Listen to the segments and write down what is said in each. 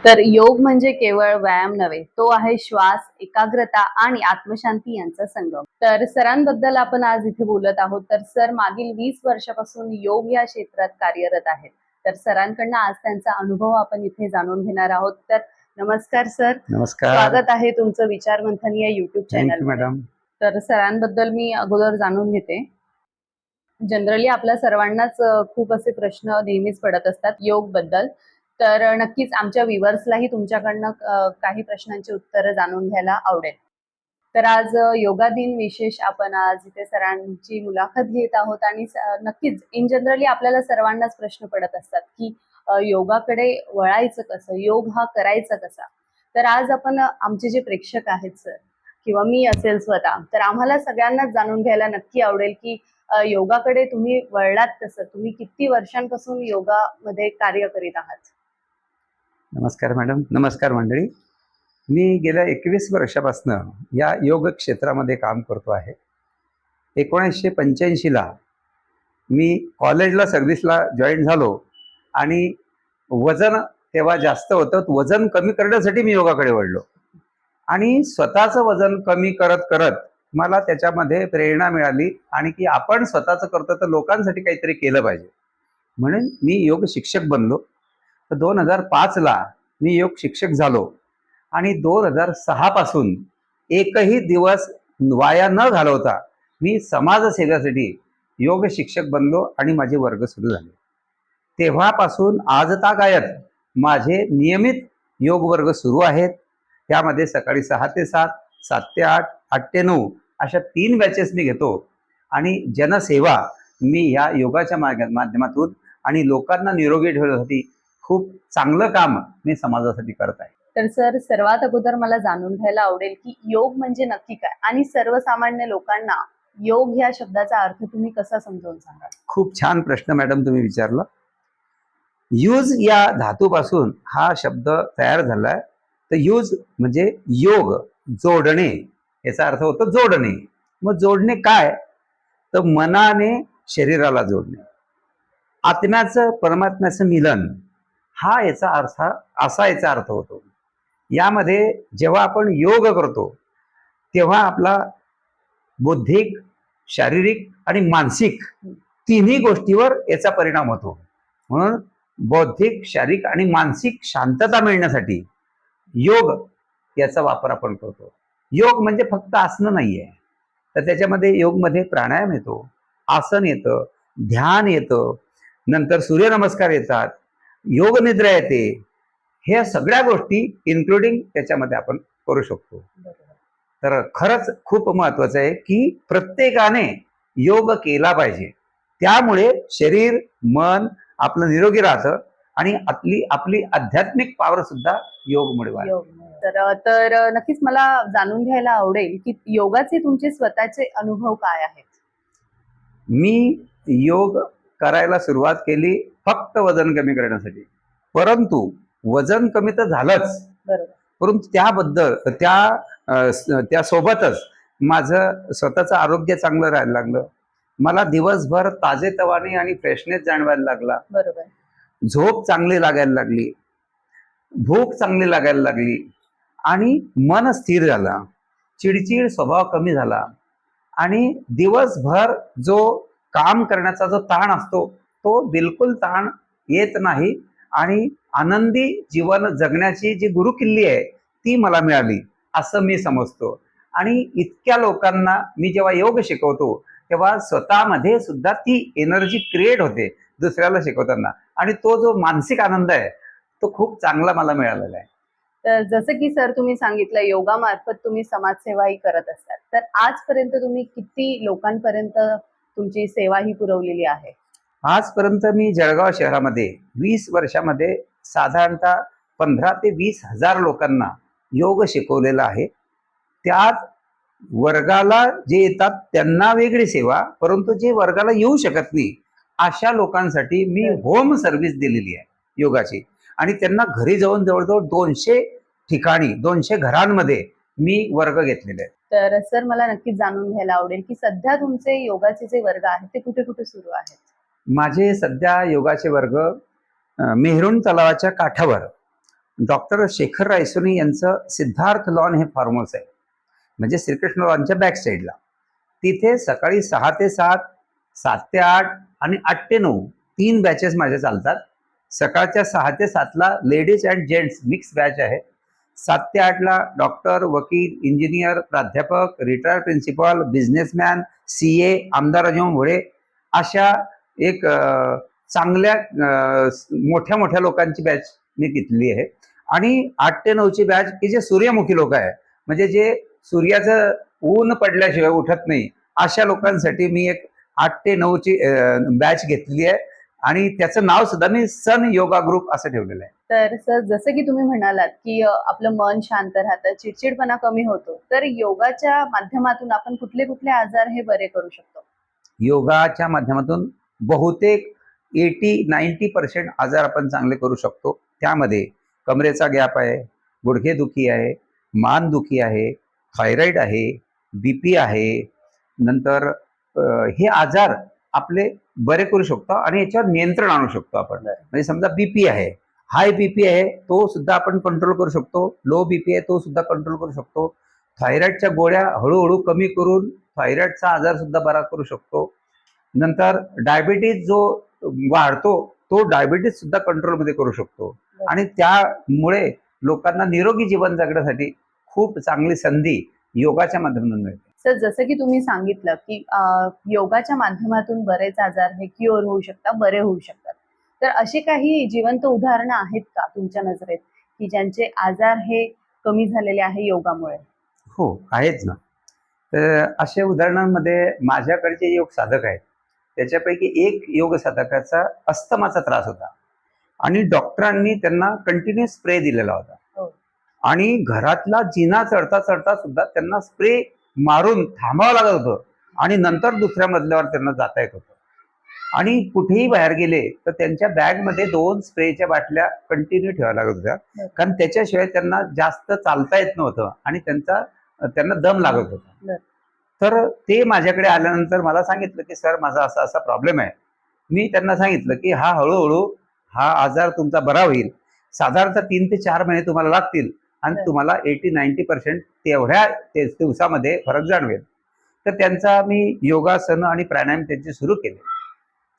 तर योग म्हणजे केवळ व्यायाम नव्हे, तो आहे श्वास, एकाग्रता आणि आत्मशांती यांचा संगम. तर सरांबद्दल आपण आज इथे बोलत आहोत. तर सर मागील 20 वर्षापासून योग या क्षेत्रात कार्यरत आहेत. तर सरांकडनं आज त्यांचा अनुभव आपण इथे जाणून घेणार आहोत. तर नमस्कार सर. नमस्कार. स्वागत आहे तुमचं विचार मंथन या युट्यूब चॅनल मध्ये. मॅडम. तर सरांबद्दल मी अगोदर जाणून घेते. जनरली आपल्या सर्वांनाच खूप असे प्रश्न नेहमीच पडत असतात योग बद्दल. तर नक्कीच आमच्या व्ह्युअर्सलाही तुमच्याकडनं काही प्रश्नांची उत्तरं जाणून घ्यायला आवडेल. तर आज योगा दिन विशेष आपण आज इथे सरांची मुलाखत घेत आहोत आणि नक्कीच इन जनरली आपल्याला सर्वांनाच प्रश्न पडत असतात की योगाकडे वळायचं कसं, योग हा करायचा कसा. तर आज आपण आमचे जे प्रेक्षक आहेत सर किंवा मी असेल स्वतः, तर आम्हाला सगळ्यांनाच जाणून घ्यायला नक्की आवडेल की योगाकडे तुम्ही वळलात कसं, तुम्ही किती वर्षांपासून योगामध्ये कार्य करीत आहात. नमस्कार मॅडम. नमस्कार मंडळी. मी गेल्या 21 वर्षापासून या योग क्षेत्रामध्ये काम करतो आहे. 1985ला मी कॉलेजला सर्व्हिसला जॉईन झालो आणि वजन तेव्हा जास्त होतं. वजन कमी करण्यासाठी मी योगाकडे वळलो आणि स्वतःचं वजन कमी करत करत मला त्याच्यामध्ये प्रेरणा मिळाली आणि की आपण स्वतःचं करतो तर लोकांसाठी काहीतरी केलं पाहिजे, म्हणून मी योग शिक्षक बनलो. तर 2005ला मी योग शिक्षक झालो आणि 2006 पासून एकही दिवस वाया न घालवता मी समाजसेवेसाठी योग शिक्षक बनलो आणि माझे वर्ग सुरू झाले. तेव्हापासून आजतागायत माझे नियमित योग वर्ग सुरू आहेत. त्यामध्ये सकाळी 6 ते 7, 7 ते 8, 8 ते 9 अशा 3 बॅचेस मी घेतो आणि जनसेवा मी या योगाच्या माध्यमातून आणि लोकांना निरोगी ठेवण्यासाठी खूप चांगलं काम मी समाजासाठी करत आहे. तर सर सर्वात अगोदर मला जाणून घ्यायला आवडेल की योग म्हणजे नक्की काय आणि सर्वसामान्य लोकांना योग या शब्दाचा अर्थ तुम्ही कसा समजावून सांगाल. खूप छान प्रश्न मॅडम तुम्ही विचारला. यूज या धातूपासून हा शब्द तयार झालाय. तर यूज म्हणजे योग, जोडणे, याचा अर्थ होतो जोडणे. मग जोडणे काय? तर मनाने शरीराला जोडणे, आत्म्याचं परमात्म्याचं मिलन, हा याचा अर्थ, असा याचा अर्थ होतो. यामध्ये जेव्हा आपण योग करतो तेव्हा आपला बौद्धिक, शारीरिक आणि मानसिक तिन्ही गोष्टीवर याचा परिणाम होतो. म्हणून बौद्धिक, शारीरिक आणि मानसिक शांतता मिळण्यासाठी योग याचा वापर आपण करतो. योग म्हणजे फक्त आसनं नाहीये, तर त्याच्यामध्ये योगमध्ये प्राणायाम येतो, आसन येतं, ध्यान येतं, नंतर सूर्यनमस्कार येतात, योग निद्रा येते. ह्या सगळ्या गोष्टी इन्क्लुडिंग त्याच्यामध्ये आपण करू शकतो. तर खरंच खूप महत्वाचं आहे की प्रत्येकाने योग केला पाहिजे. त्यामुळे शरीर, मन आपलं निरोगी राहतं आणि आपली आपली आध्यात्मिक पॉवर सुद्धा योगमुळे वाढते. तर नक्कीच मला जाणून घ्यायला आवडेल की योगाचे तुमचे स्वतःचे अनुभव काय आहेत. मी योग करायला सुरुवात केली फक्त वजन कमी करण्यासाठी, परंतु वजन कमी तर झालंच, परंतु त्याबद्दल त्यासोबतच माझं स्वतःचं आरोग्य चांगलं राहायला लागलं. मला दिवसभर ताजेतवाने आणि फ्रेशनेस जाणवायला लागला. बरोबर. झोप चांगली लागायला लागली, भूक चांगली लागायला लागली आणि मन स्थिर झाला, चिडचिड स्वभाव कमी झाला आणि दिवसभर जो काम करण्याचा जो ताण असतो तो बिलकुल ताण येत नाही आणि आनंदी जीवन जगण्याची जी गुरुकिल्ली आहे ती मला मिळाली असं मी समजतो. आणि इतक्या लोकांना मी जेव्हा योग शिकवतो तेव्हा स्वतःमध्ये सुद्धा ती एनर्जी क्रिएट होते दुसऱ्याला शिकवताना, आणि तो जो मानसिक आनंद आहे तो खूप चांगला मला मिळालेला आहे. तर जसं की सर तुम्ही सांगितलं योगामार्फत तुम्ही समाजसेवाही करत असतात, तर आजपर्यंत तुम्ही किती लोकांपर्यंत तुमची सेवा ही पुरवलेली आहे. आजपर्यंत मी जळगाव शहरामध्ये 20 वर्षामध्ये साधारणतः 15 ते 20,000 लोकांना योग शिकवलेला आहे. त्यात वर्गाला जे येतात त्यांना वेगळी सेवा, परंतु जे वर्गाला येऊ शकत नाही अशा लोकांसाठी मी होम सर्व्हिस दिलेली आहे योगाची, आणि त्यांना घरी जाऊन जवळजवळ 200 ठिकाणी 200 घरांमध्ये मी वर्ग घेतलेले आहेत. तर सर मला नक्कीच जाणून घ्यायला आवडेल की सध्या तुमचे योगाचे जे वर्ग आहेत ते कुठे कुठे सुरू आहेत. माझे सध्या योगाचे वर्ग मेहरुण तलावाच्या काठावर डॉक्टर शेखर रायसोनी यांचं सिद्धार्थ लॉन हे फार्म हाऊस आहे, म्हणजे श्रीकृष्ण लॉनच्या बॅक साईडला. तिथे सकाळी 6 ते 7, 7 ते 8 आणि 8 ते 9 3 बॅचेस माझ्या चालतात. सकाळच्या 6 ते 7ला ladies and gents mix batch आहे. 7 ते 8ला डॉक्टर, वकील, इंजिनियर, प्राध्यापक, रिटायर्ड प्रिन्सिपल, बिझनेसमॅन, CA, आमदार राजू भोळे अशा एक चांगल्या मोठ्या मोठ्या लोकांची बॅच मी घेतली आहे. आणि 8 ते 9ची बॅच की जे सूर्यमुखी लोक आहे, म्हणजे जे सूर्याचं ऊन पडल्याशिवाय उठत नाही अशा लोकांसाठी मी एक 8 ते 9ची बॅच घेतली आहे. आणि त्याचं नाव सुद्धा मी सन योगा ग्रुप असं ठेवलेलं आहे. तर सर, जसं की तुम्ही म्हणालात की आपलं मन शांत राहतं, चिडचिडपणा कमी होतो, तर योगाच्या माध्यमातून आपण कुठले कुठले आजार हे बरे करू शकतो? योगाच्या माध्यमातून बहुतेक 80-90% आजार आपण चांगले करू शकतो. त्यामध्ये कमरेचा गॅप आहे, गुडघेदुखी आहे, मानदुखी आहे, थायरॉइड आहे, BP आहे. नंतर हे आजार आपले बरे करू शकतो आणि याच्यावर नियंत्रण आणू शकतो आपण. म्हणजे समजा BP आहे, हाय BP आहे, तो सुद्धा आपण कंट्रोल करू शकतो. लो BP आहे, तो सुद्धा कंट्रोल करू शकतो. थायरॉइडच्या गोळ्या हळूहळू कमी करून थायरॉइडचा आजार सुद्धा बरा करू शकतो. नंतर डायबिटीज जो वाढतो, तो डायबिटीज सुद्धा कंट्रोलमध्ये करू शकतो. आणि त्यामुळे लोकांना निरोगी जीवन जगण्यासाठी खूप चांगली संधी योगाच्या माध्यमातून मिळते. सर, जसं की तुम्ही सांगितलं की योगाच्या माध्यमातून बरेच आजार हे क्युअर होऊ शकतात, बरे होऊ शकतात. तर अशी काही जिवंत उदाहरणं आहेत का तुमच्या नजरेत की ज्यांचे आजार हे कमी झालेले आहे योगामुळे? हो, आहेच ना. तर अशा उदाहरणांमध्ये माझ्याकडचे योग साधक आहेत, त्याच्यापैकी एक योग साधकाचा अस्थमाचा त्रास होता आणि डॉक्टरांनी त्यांना कंटिन्यू स्प्रे दिलेला होता. हो. आणि घरातला जिना चढता चढता सुद्धा त्यांना स्प्रे मारून थांबावं लागत होतं आणि नंतर दुसऱ्या मजल्यावर त्यांना जाता येत होतं. आणि कुठेही बाहेर गेले तर त्यांच्या बॅगमध्ये 2 स्प्रेच्या बाटल्या कंटिन्यू ठेवाव्या लागत होत्या, कारण त्याच्याशिवाय त्यांना जास्त चालता येत नव्हतं आणि त्यांना दम लागत होता. तर ते माझ्याकडे आल्यानंतर मला सांगितलं की सर, माझा असा असा प्रॉब्लेम आहे. मी त्यांना सांगितलं की हा हळूहळू हा आजार तुमचा बरा होईल. साधारणतः 3 ते 4 महिने तुम्हाला लागतील आणि तुम्हाला 80-90% तेवढ्या दिवसामध्ये फरक जाणवेल. तर त्यांचा मी योगासन आणि प्राणायाम त्यांचे सुरू केले.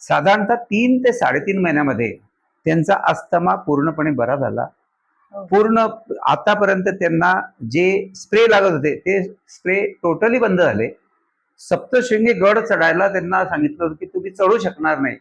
साधारणतः 3 ते 3.5 महिन्यामध्ये त्यांचा अस्थमा पूर्णपणे बरा झाला. पूर्ण आतापर्यंत त्यांना जे स्प्रे लागत होते ते स्प्रे टोटली बंद झाले. सप्तशृंगी गड चढायला त्यांना सांगितलं होतं की तुम्ही चढू शकणार नाही.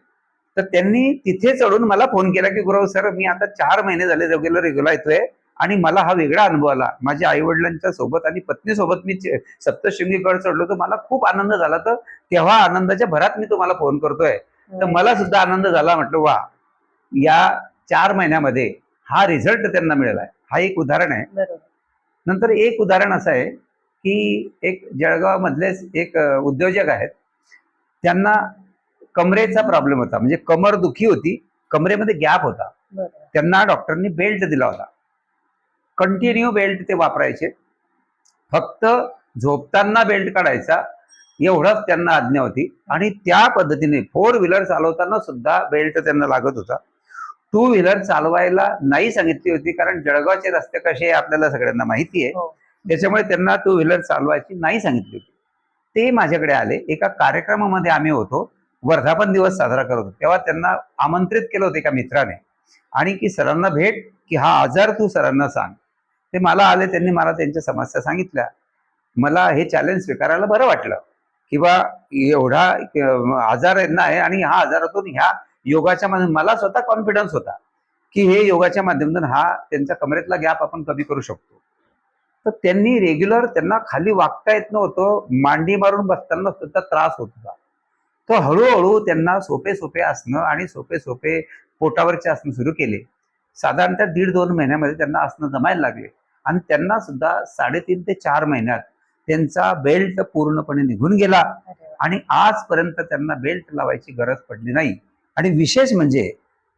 तर त्यांनी तिथे चढून मला फोन केला की गुरव सर, मी आता 4 महिने झाले रेग्युलर येतोय आणि मला हा वेगळा अनुभव आला. माझ्या आई वडिलांच्या सोबत आणि पत्नीसोबत मी सप्तशृंगी गड चढलो, तर मला खूप आनंद झाला. तर तेव्हा आनंदाच्या भरात मी तुम्हाला फोन करतोय. तर मला सुद्धा आनंद झाला. म्हटलं वा, या 4 महिन्यामध्ये हा रिझल्ट त्यांना मिळाला आहे. हा एक उदाहरण आहे. नंतर एक उदाहरण असं आहे की एक जळगाव मधलेच एक उद्योजक आहेत, त्यांना कमरेचा प्रॉब्लेम होता, म्हणजे कमर दुखी होती, कमरेमध्ये गॅप होता. त्यांना डॉक्टरनी बेल्ट दिला होता. कंटिन्यू बेल्ट ते वापरायचे, फक्त झोपताना बेल्ट काढायचा एवढंच त्यांना आज्ञा होती. आणि त्या पद्धतीने 4 व्हीलर चालवताना सुद्धा बेल्ट त्यांना लागत होता. 2 व्हीलर चालवायला नाही सांगितली होती, कारण जळगावचे रस्ते कसे आपल्याला सगळ्यांना माहिती आहे. त्याच्यामुळे त्यांना 2 व्हीलर चालवायची नाही सांगितली होती. ते माझ्याकडे आले. एका कार्यक्रमामध्ये आम्ही होतो, वर्धापन दिवस साजरा करत होतो. तेव्हा त्यांना आमंत्रित केलं होतं एका मित्राने, आणि की सरांना भेट, की हा आजार तू सरांना सांग. ते मला आले, त्यांनी मला त्यांच्या समस्या सांगितल्या. मला हे चॅलेंज स्वीकारायला बरं वाटलं, किंवा एवढा आजार यांना आहे आणि ह्या आजारातून ह्या योगाच्या माध्यमातून मला स्वतः कॉन्फिडन्स होता की हे योगाच्या माध्यमातून हा त्यांचा कमरेतला गॅप आपण कमी करू शकतो. तर त्यांनी रेग्युलर, त्यांना खाली वागता येत नव्हतं, मांडी मारून बसताना सुद्धा त्रास होत होता. तर हळूहळू त्यांना सोपे सोपे आसनं आणि सोपे सोपे पोटावरचे आसनं सुरू केले. साधारणतः 1.5-2 महिन्यामध्ये त्यांना आसनं जमायला लागले आणि त्यांना सुद्धा 3.5 ते 4 महिन्यात त्यांचा बेल्ट पूर्णपणे निघून गेला आणि आजपर्यंत त्यांना बेल्ट लावायची गरज पडली नाही. आणि विशेष म्हणजे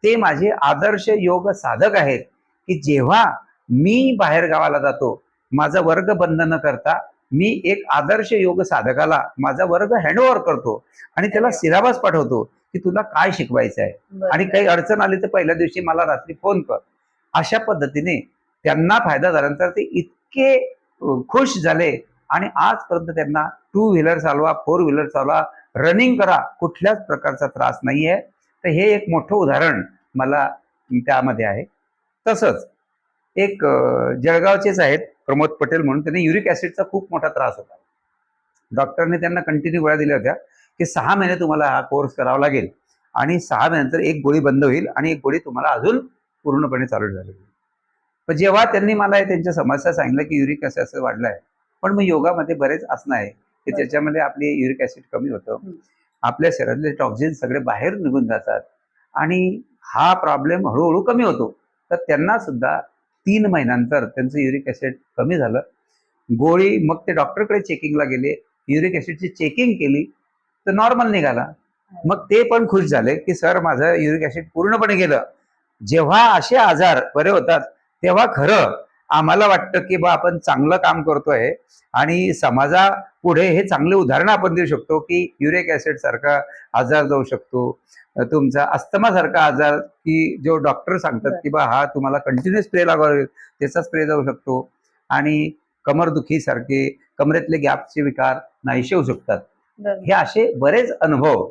ते माझे आदर्श योग साधक आहेत, की जेव्हा मी बाहेर गावाला जातो, माझा वर्ग बंद न करता मी एक आदर्श योग साधकाला माझा वर्ग हँडओव्हर करतो आणि त्याला सिलेबस पाठवतो की तुला काय शिकवायचं आहे, आणि काही अडचण आली तर पहिल्या दिवशी मला रात्री फोन कर. अशा पद्धतीने त्यांना फायदा झाल्यानंतर ते इतके खुश झाले आणि आजपर्यंत त्यांना 2 व्हीलर चालवा, 4 व्हीलर चालवा, रनिंग करा, कुठल्याच प्रकारचा त्रास नाहीये. तर हे एक मोठं उदाहरण मला त्यामध्ये आहे. तसंच एक जळगावचेच आहेत प्रमोद पटेल म्हणून, त्यांनी युरिक ऍसिडचा खूप मोठा त्रास होता. डॉक्टरने त्यांना कंटिन्यू गोळ्या दिल्या होत्या की 6 महिने तुम्हाला हा कोर्स करावा लागेल आणि 6 महिन्यानंतर एक गोळी बंद होईल आणि एक गोळी तुम्हाला अजून पूर्णपणे चालू झाली. पण जेव्हा त्यांनी मला त्यांच्या समस्या सांगितलं की युरिक ऍसिड असं वाढलंय, पण मग योगामध्ये बरेच आसनं आहे की त्याच्यामध्ये आपली युरिक ऍसिड कमी होतं, आपल्या शरीरातले टॉक्झिन सगळे बाहेर निघून जातात आणि हा प्रॉब्लेम हळूहळू कमी होतो. तर त्यांना सुद्धा 3 महिन्यानंतर त्यांचं युरिक ऍसिड कमी झालं. गोळी मग ते डॉक्टरकडे चेकिंगला गेले, युरिक ऍसिडची चेकिंग केली तर नॉर्मल निघाला. मग ते पण खुश झाले की सर माझं युरिक ऍसिड पूर्णपणे गेलं. जेव्हा असे आजार बरे होतात तेव्हा खरं आम्हाला वाटतं की बा आपण चांगलं काम करतोय आणि समाजा पुढे हे चांगले उदाहरण आपण देऊ शकतो की युरिक ऍसिड सारखा आजार जाऊ शकतो, तुमचा अस्थमा सारखा आजार की जो डॉक्टर सांगतात की बा हा तुम्हाला कंटिन्यू स्प्रे लावावा, त्याचा स्प्रे जाऊ शकतो आणि कमरदुखी सारखे कमरेतले गॅपचे विकार नाहीसे होऊ शकतात. हे असे बरेच अनुभव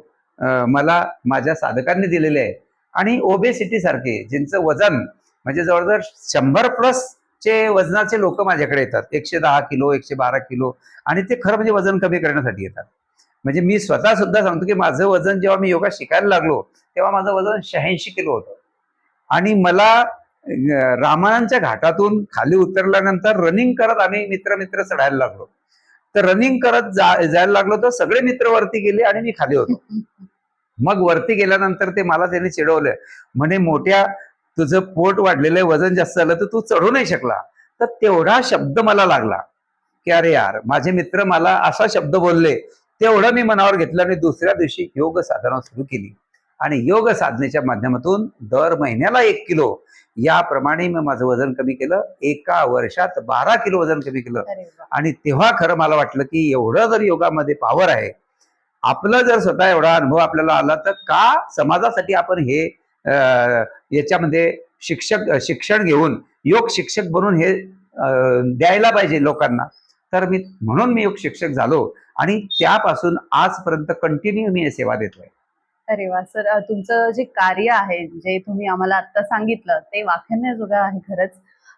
मला माझ्या साधकांनी दिलेले आहे. आणि ओबेसिटी सारखे ज्यांचं वजन म्हणजे जवळजवळ 100+ चे वजनाचे लोक माझ्याकडे येतात, 110 किलो 112 किलो, आणि ते खरं म्हणजे वजन कमी करण्यासाठी येतात. म्हणजे मी स्वतः सुद्धा सांगतो की माझं वजन जेव्हा मी योगा शिकायला लागलो तेव्हा माझं वजन 86 किलो होतं आणि मला रामायणच्या घाटातून खाली उतरल्यानंतर रनिंग करत आम्ही मित्र चढायला लागलो. तर रनिंग करत जायला लागलो तर सगळे मित्र वरती गेले आणि मी खाली होतो. मग वरती गेल्यानंतर ते मला त्यांनी चिडवलं, म्हणे मोठ्या तुझं पोट वाढलेलं आहे, वजन जास्त झालं तर तू चढू नाही शकला. तर तेवढा शब्द मला लागला की अरे यार, माझे मित्र मला असा शब्द बोलले, तेवढं मी मनावर घेतलं आणि दुसऱ्या दिवशी योग साधना सुरू केली आणि योग साधनेच्या माध्यमातून दर महिन्याला 1 किलो याप्रमाणे मी माझं वजन कमी केलं. एका वर्षात 12 किलो वजन कमी केलं. आणि तेव्हा खरं मला वाटलं की एवढं जर योगामध्ये पॉवर आहे, आपलं जर स्वतः एवढा अनुभव आपल्याला आला तर का समाजासाठी आपण हे याच्यामध्ये शिक्षण घेऊन योग शिक्षक बनून हे द्यायला पाहिजे लोकांना. तर म्हणून मी योग शिक्षक झालो आणि त्यापासून आजपर्यंत कंटिन्यू मी सेवा देतोय. अरे वा सर, तुमचं जे कार्य आहे जे तुम्ही आम्हाला आता सांगितलं ते वाखाणण्याजोगं आहे खरंच.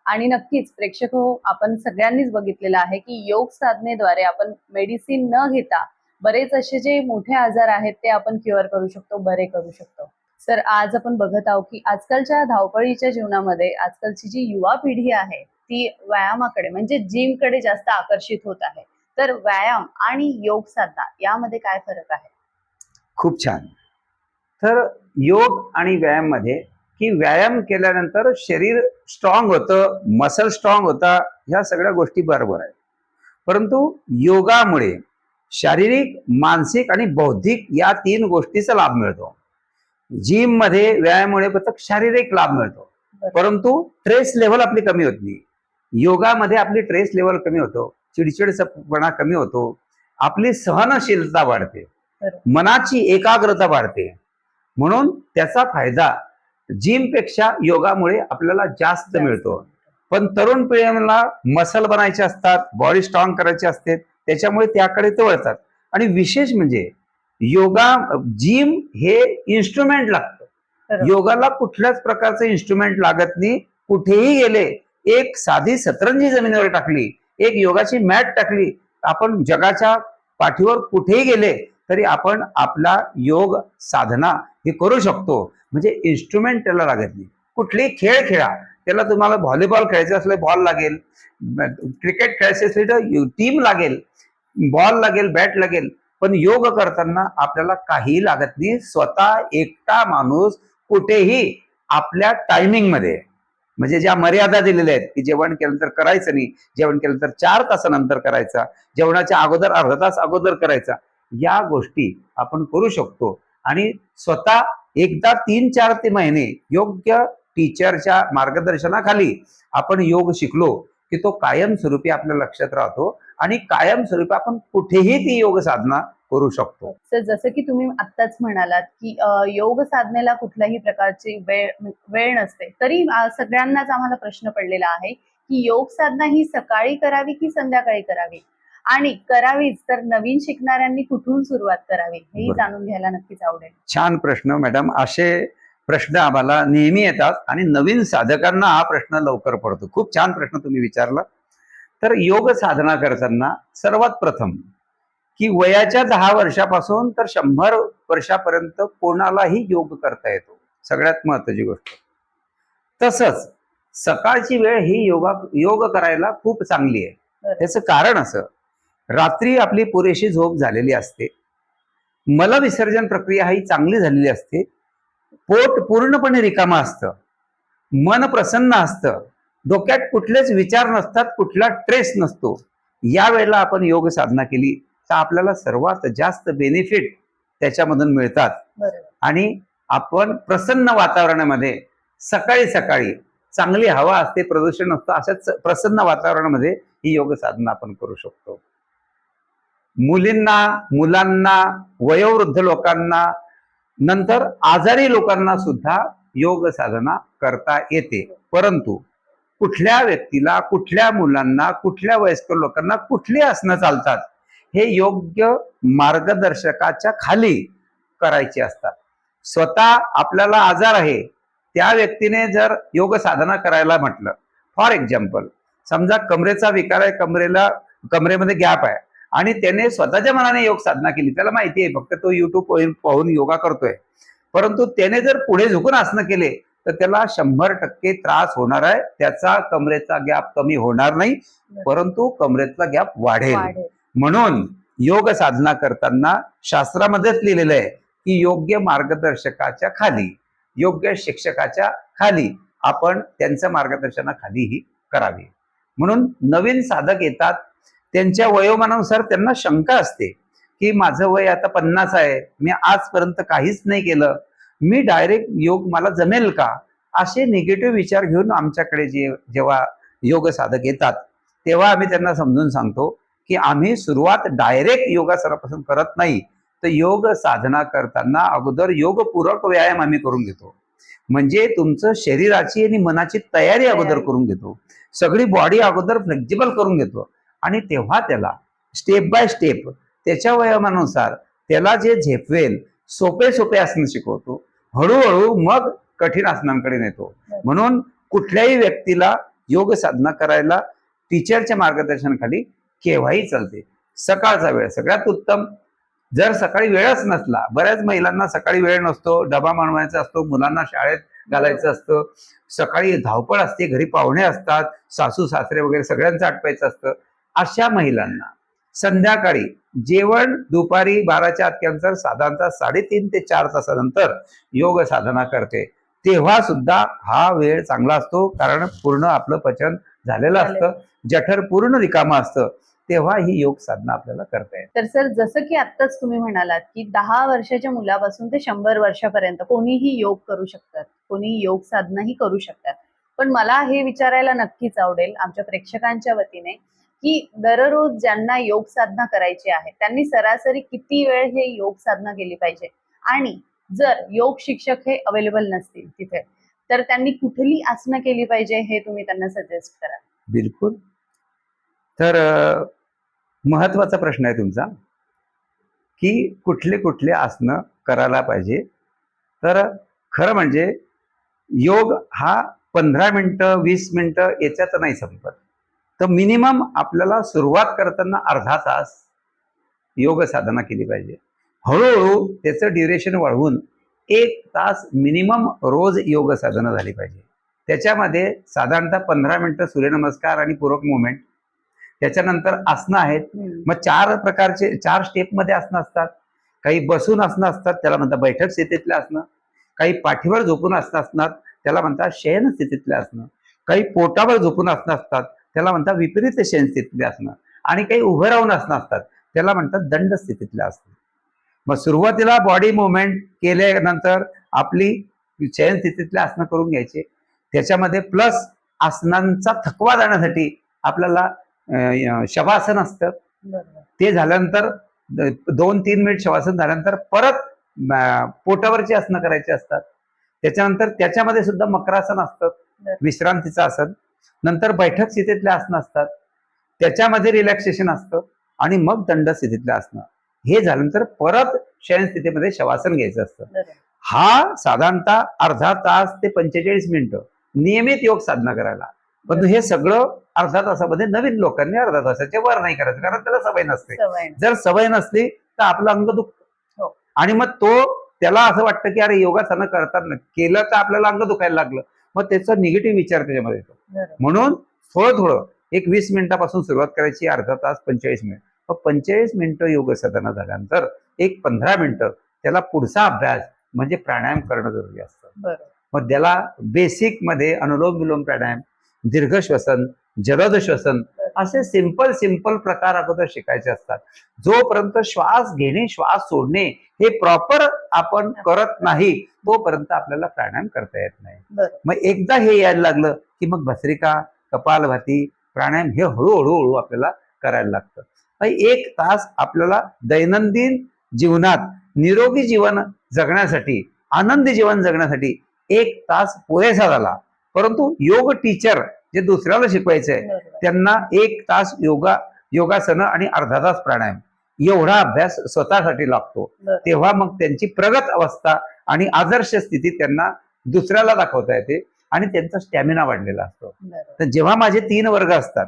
आणि नक्कीच प्रेक्षक हो, आपण सगळ्यांनीच बघितलेलं आहे की योग साधनेद्वारे आपण मेडिसिन न घेता बरेच असे जे मोठे आजार आहेत ते आपण क्युअर करू शकतो, बरे करू शकतो. सर, आज आपण बघत आहोत की आजकालच्या धावपळीच्या जीवनामध्ये आजकालची जी युवा पिढी आहे ती व्यायामाकडे म्हणजे जिमकडे जास्त आकर्षित होत आहे. तर व्यायाम आणि योग साधना यामध्ये काय फरक आहे? खूप छान. तर योग आणि व्यायाम मध्ये की व्यायाम केल्यानंतर शरीर स्ट्रॉंग होतं, मसल स्ट्रॉंग होता, ह्या सगळ्या गोष्टी बरोबर आहेत. परंतु योगामुळे शारीरिक, मानसिक आणि बौद्धिक या 3 गोष्टीचा लाभ मिळतो. जिम मध्ये व्यायामामुळे फक्त शारीरिक लाभ मिळतो, परंतु ट्रेस लेवल आपली कमी होत नाही. योगामध्ये आपली ट्रेस लेवल कमी होतो, चिडचिडपणा कमी होतो, आपली सहनशीलता वाढते, मनाची एकाग्रता वाढते. म्हणून त्याचा फायदा जिमपेक्षा योगामुळे आपल्याला जास्त मिळतो. पण तरुण पिढीला मसल बनायचे असतात, बॉडी स्ट्रॉंग करायची असते, त्याच्यामुळे त्याकडे ते वळतात. आणि विशेष म्हणजे योगा जिम हे इन्स्ट्रुमेंट लागतं. योगाला कुठल्याच प्रकारचं इन्स्ट्रुमेंट लागत नाही. कुठेही गेले, एक साधी सतरंजी जमिनीवर टाकली, एक योगाची मॅट टाकली, आपण जगाच्या पाठीवर कुठेही गेले तरी आपण आपला योग साधना हे करू शकतो. म्हणजे इन्स्ट्रुमेंट त्याला लागत नाही. कुठलेही खेळ खेळा, त्याला तुम्हाला व्हॉलीबॉल खेळायचं असले बॉल लागेल, क्रिकेट खेळायचे असले तर टीम लागेल, बॉल लागेल, बॅट लागेल. पण योग करताना आपल्याला काही लागत नाही. स्वतः एकटा माणूस कुठेही आपल्या टायमिंग मध्ये, म्हणजे ज्या मर्यादा दिलेल्या आहेत की जेवण केल्यानंतर करायचं नाही, जेवण केल्यानंतर 4 तासानंतर करायचा, जेवणाच्या अगोदर अर्धा तास अगोदर करायचा, या गोष्टी आपण करू शकतो. आणि स्वतः एकदा 3-4 महिने योग्य टीचरच्या मार्गदर्शनाखाली आपण योग शिकलो की तो कायमस्वरूपी आपल्या लक्षात राहतो आणि कायमस्वरूपी आपण कुठेही ती योग साधना करू शकतो. तर जसं की तुम्ही आत्ताच म्हणालात की योग साधनेला कुठल्याही प्रकारची वेळ नसते, तरी सगळ्यांनाच आम्हाला प्रश्न पडलेला आहे की योग साधना ही सकाळी करावी की संध्याकाळी करावी, आणि करावीच तर नवीन शिकणाऱ्यांनी कुठून सुरुवात करावी हेही बरोबर. जाणून घ्यायला नक्कीच आवडेल. छान प्रश्न मॅडम. असे प्रश्न आम्हाला नेहमी येतात आणि नवीन साधकांना हा प्रश्न लवकर पडतो. खूप छान प्रश्न तुम्ही विचारला. तर योग साधना करताना सर्वात प्रथम की वयाच्या 10 वर्षापासून तर 100 वर्षापर्यंत कोणालाही योग करता येतो. सगळ्यात महत्वाची गोष्ट. तसंच सकाळची वेळ ही योग करायला खूप चांगली आहे. बरोबर. त्याचं कारण असं, रात्री आपली पुरेशी झोप झालेली असते, मलविसर्जन प्रक्रिया ही चांगली झालेली असते, पोट पूर्णपणे रिकामं असतं, मन प्रसन्न असतं, डोक्यात कुठलेच विचार नसतात, कुठला स्ट्रेस नसतो. या वेळेला आपण योग साधना केली तर आपल्याला सर्वात जास्त बेनिफिट त्याच्यामधून मिळतात. बरोबर. आणि आपण प्रसन्न वातावरणामध्ये सकाळी सकाळी चांगली हवा असते, प्रदूषण नसतं, अशाच प्रसन्न वातावरणामध्ये ही योग साधना आपण करू शकतो. मुलींना, मुलांना, वयोवृद्ध लोकांना, नंतर आजारी लोकांना सुद्धा योग साधना करता येते. परंतु कुठल्या व्यक्तीला, कुठल्या मुलांना, कुठल्या वयस्कर लोकांना कुठली आसनं चालतात हे योग्य मार्गदर्शकाच्या खाली करायची असतात. स्वतः आपल्याला आजार आहे त्या व्यक्तीने जर योग साधना करायला म्हटलं, फॉर एक्झाम्पल समजा कमरेचा विकार आहे, कमरेमध्ये गॅप आहे आणि त्याने स्वतःच्या मनाने योग साधना केली, त्याला माहिती आहे फक्त तो युट्यूब पाहून योगा करतोय, परंतु त्याने जर पुढे झुकून आसनं केले तर त्याला 100% त्रास होणार आहे. त्याचा कमरेचा गॅप कमी होणार नाही, परंतु कमरेचा गॅप वाढेल. म्हणून योग साधना करताना शास्त्रामध्येच लिहिलेलं आहे की योग्य मार्गदर्शकाच्या खाली, योग्य शिक्षकाच्या खाली आपण त्यांच्या मार्गदर्शनाखाली ही करावी. म्हणून नवीन साधक येतात, त्यांच्या वयोमानानुसार त्यांना शंका असते की माझं वय आता 50 आहे, मी आजपर्यंत काहीच नाही केलं, मी डायरेक्ट योग मला जमेल का, असे निगेटिव्ह विचार घेऊन आमच्याकडे जेव्हा योग साधक येतात तेव्हा आम्ही त्यांना समजून सांगतो की आम्ही सुरुवात डायरेक्ट योगासनापासून करत नाही, तर योग साधना करताना अगोदर योगपूरक व्यायाम आम्ही करून घेतो. म्हणजे तुमचं शरीराची आणि मनाची तयारी अगोदर करून घेतो, सगळी बॉडी अगोदर फ्लेक्झिबल करून घेतो आणि तेव्हा त्याला स्टेप बाय स्टेप त्याच्या वयोमानानुसार त्याला जे झेपवेल सोपे सोपे आसन शिकवतो, हळूहळू मग कठीण आसनांकडे नेतो. म्हणून कुठल्याही व्यक्तीला योग साधना करायला टीचरच्या मार्गदर्शनाखाली केव्हाही चालते. सकाळचा वेळ सगळ्यात उत्तम. जर सकाळी वेळच नसला, बऱ्याच महिलांना सकाळी वेळ नसतो, डबा बनवायचा असतो, मुलांना शाळेत घालायचं असतं, सकाळी धावपळ असते, घरी पाहुणे असतात, सासू सासरे वगैरे सगळ्यांचं आटपायचं असतं, अशा महिलांना संध्याकाळी जेवण दुपारी 12च्या आत केल्यानंतर साधारणतः 3.5 ते 4 तासानंतर योग साधना करते, तेव्हा सुद्धा हा वेळ चांगला असतो. कारण पूर्ण आपलं पचन झालेलं असतं, जठर पूर्ण रिकामं असतं, तेव्हा ही योग साधना आपल्याला करता येते. तर सर, जसं की आत्ताच तुम्ही म्हणालात की 10 वर्षाच्या मुलापासून ते 100 वर्षापर्यंत कोणीही योग करू शकतात, कोणीही योग साधनाही करू शकतात. पण मला हे विचारायला नक्कीच आवडेल आमच्या प्रेक्षकांच्या वतीने की दररोज ज्यांना योग साधना करायची आहे त्यांनी सरासरी किती वेळ हे योग साधना केली पाहिजे, आणि जर योग शिक्षक हे अवेलेबल नसतील तिथे तर त्यांनी कुठली आसनं केली पाहिजे हे तुम्ही त्यांना सजेस्ट करा. बिलकुल. तर महत्वाचा प्रश्न आहे तुमचा की कुठले कुठले आसनं करायला पाहिजे. तर खरं म्हणजे योग हा 15 मिनिटं 20 मिनिटं याच्यात नाही संपत. तर मिनिमम आपल्याला सुरुवात करताना अर्धा तास योग साधना केली पाहिजे. हळूहळू त्याचं ड्युरेशन वाढवून 1 तास मिनिमम रोज योग साधना झाली पाहिजे. त्याच्यामध्ये साधारणतः 15 मिनिटं सूर्यनमस्कार आणि पूरक मुवमेंट, त्याच्यानंतर आसनं आहेत. मग 4 प्रकारचे 4 स्टेपमध्ये आसनं असतात. काही बसून आसनं असतात, त्याला म्हणतात बैठक स्थितीतले आसनं. काही पाठीवर झोपून आसनं असतात, त्याला म्हणतात शयन स्थितीतले आसनं. काही पोटावर झोपून आसनं असतात, त्याला म्हणतात विपरीत शयन स्थितीतले आसनं. आणि काही उभं राहून आसनं असतात, त्याला म्हणतात दंड स्थितीतले आसनं. मग सुरुवातीला बॉडी मुवमेंट केल्यानंतर आपली शयन स्थितीतले आसनं करून घ्यायचे. त्याच्यामध्ये प्लस आसनांचा थकवा जाण्यासाठी आपल्याला शवासन असतं, ते झाल्यानंतर 2-3 मिनिट शवासन झाल्यानंतर परत पोटावरची आसनं करायची असतात. त्याच्यानंतर त्याच्यामध्ये सुद्धा मकरासन असतं, विश्रांतीचं आसन. नंतर बैठक स्थितीतले आसनं असतात, त्याच्यामध्ये रिलॅक्सेशन असतं आणि मग दंड स्थितीतले आसनं. हे झाल्यानंतर परत शयन स्थितीमध्ये शवासन घ्यायचं असतं. हा साधारणतः अर्धा तास ते 45 मिनिटं नियमित योग साधना करायला. परंतु हे सगळं अर्धा तासामध्ये नवीन लोकांनी अर्धा तासाच्या वर नाही करायचं, कारण त्याला सवय नसते. जर सवय नसली तर आपलं अंग दुखतं आणि मग त्याला असं वाटतं की अरे योगासनं करताना केलं तर आपल्याला अंग दुखायला लागलं, मग त्याचा निगेटिव्ह विचार त्याच्यामध्ये येतो. म्हणून थोडं एक 20 मिनिटापासून सुरुवात करायची, अर्धा तास 45 मिनिट. मग 45 मिनिटं योग साधना झाल्यानंतर एक 15 मिनिटं त्याला पुढचा अभ्यास म्हणजे प्राणायाम करणं जरुरी असतं. मग त्याला बेसिक मध्ये अनुलोम विलोम प्राणायाम, दीर्घ श्वसन, जलद श्वसन असे सिंपल प्रकार अगोदर शिकायचे असतात. जोपर्यंत श्वास घेणे श्वास सोडणे हे प्रॉपर आपण करत नाही तोपर्यंत आपल्याला प्राणायाम करता येत नाही. मग एकदा हे यायला लागलं की मग भस्त्रिका, कपालभाती, प्राणायाम हे हळूहळू आपल्याला करायला लागतं. 1 तास आपल्याला दैनंदिन जीवनात निरोगी जीवन जगण्यासाठी, आनंदी जीवन जगण्यासाठी 1 तास पुरेसा झाला. परंतु योग टीचर जे दुसऱ्याला शिकवायचंय त्यांना 1 तास योगासनं आणि अर्धा तास प्राणायाम एवढा अभ्यास स्वतःसाठी लागतो. तेव्हा मग त्यांची प्रगत अवस्था आणि आदर्श स्थिती त्यांना दुसऱ्याला दाखवता येते आणि त्यांचा स्टॅमिना वाढलेला असतो. तर जेव्हा माझे 3 वर्ग असतात,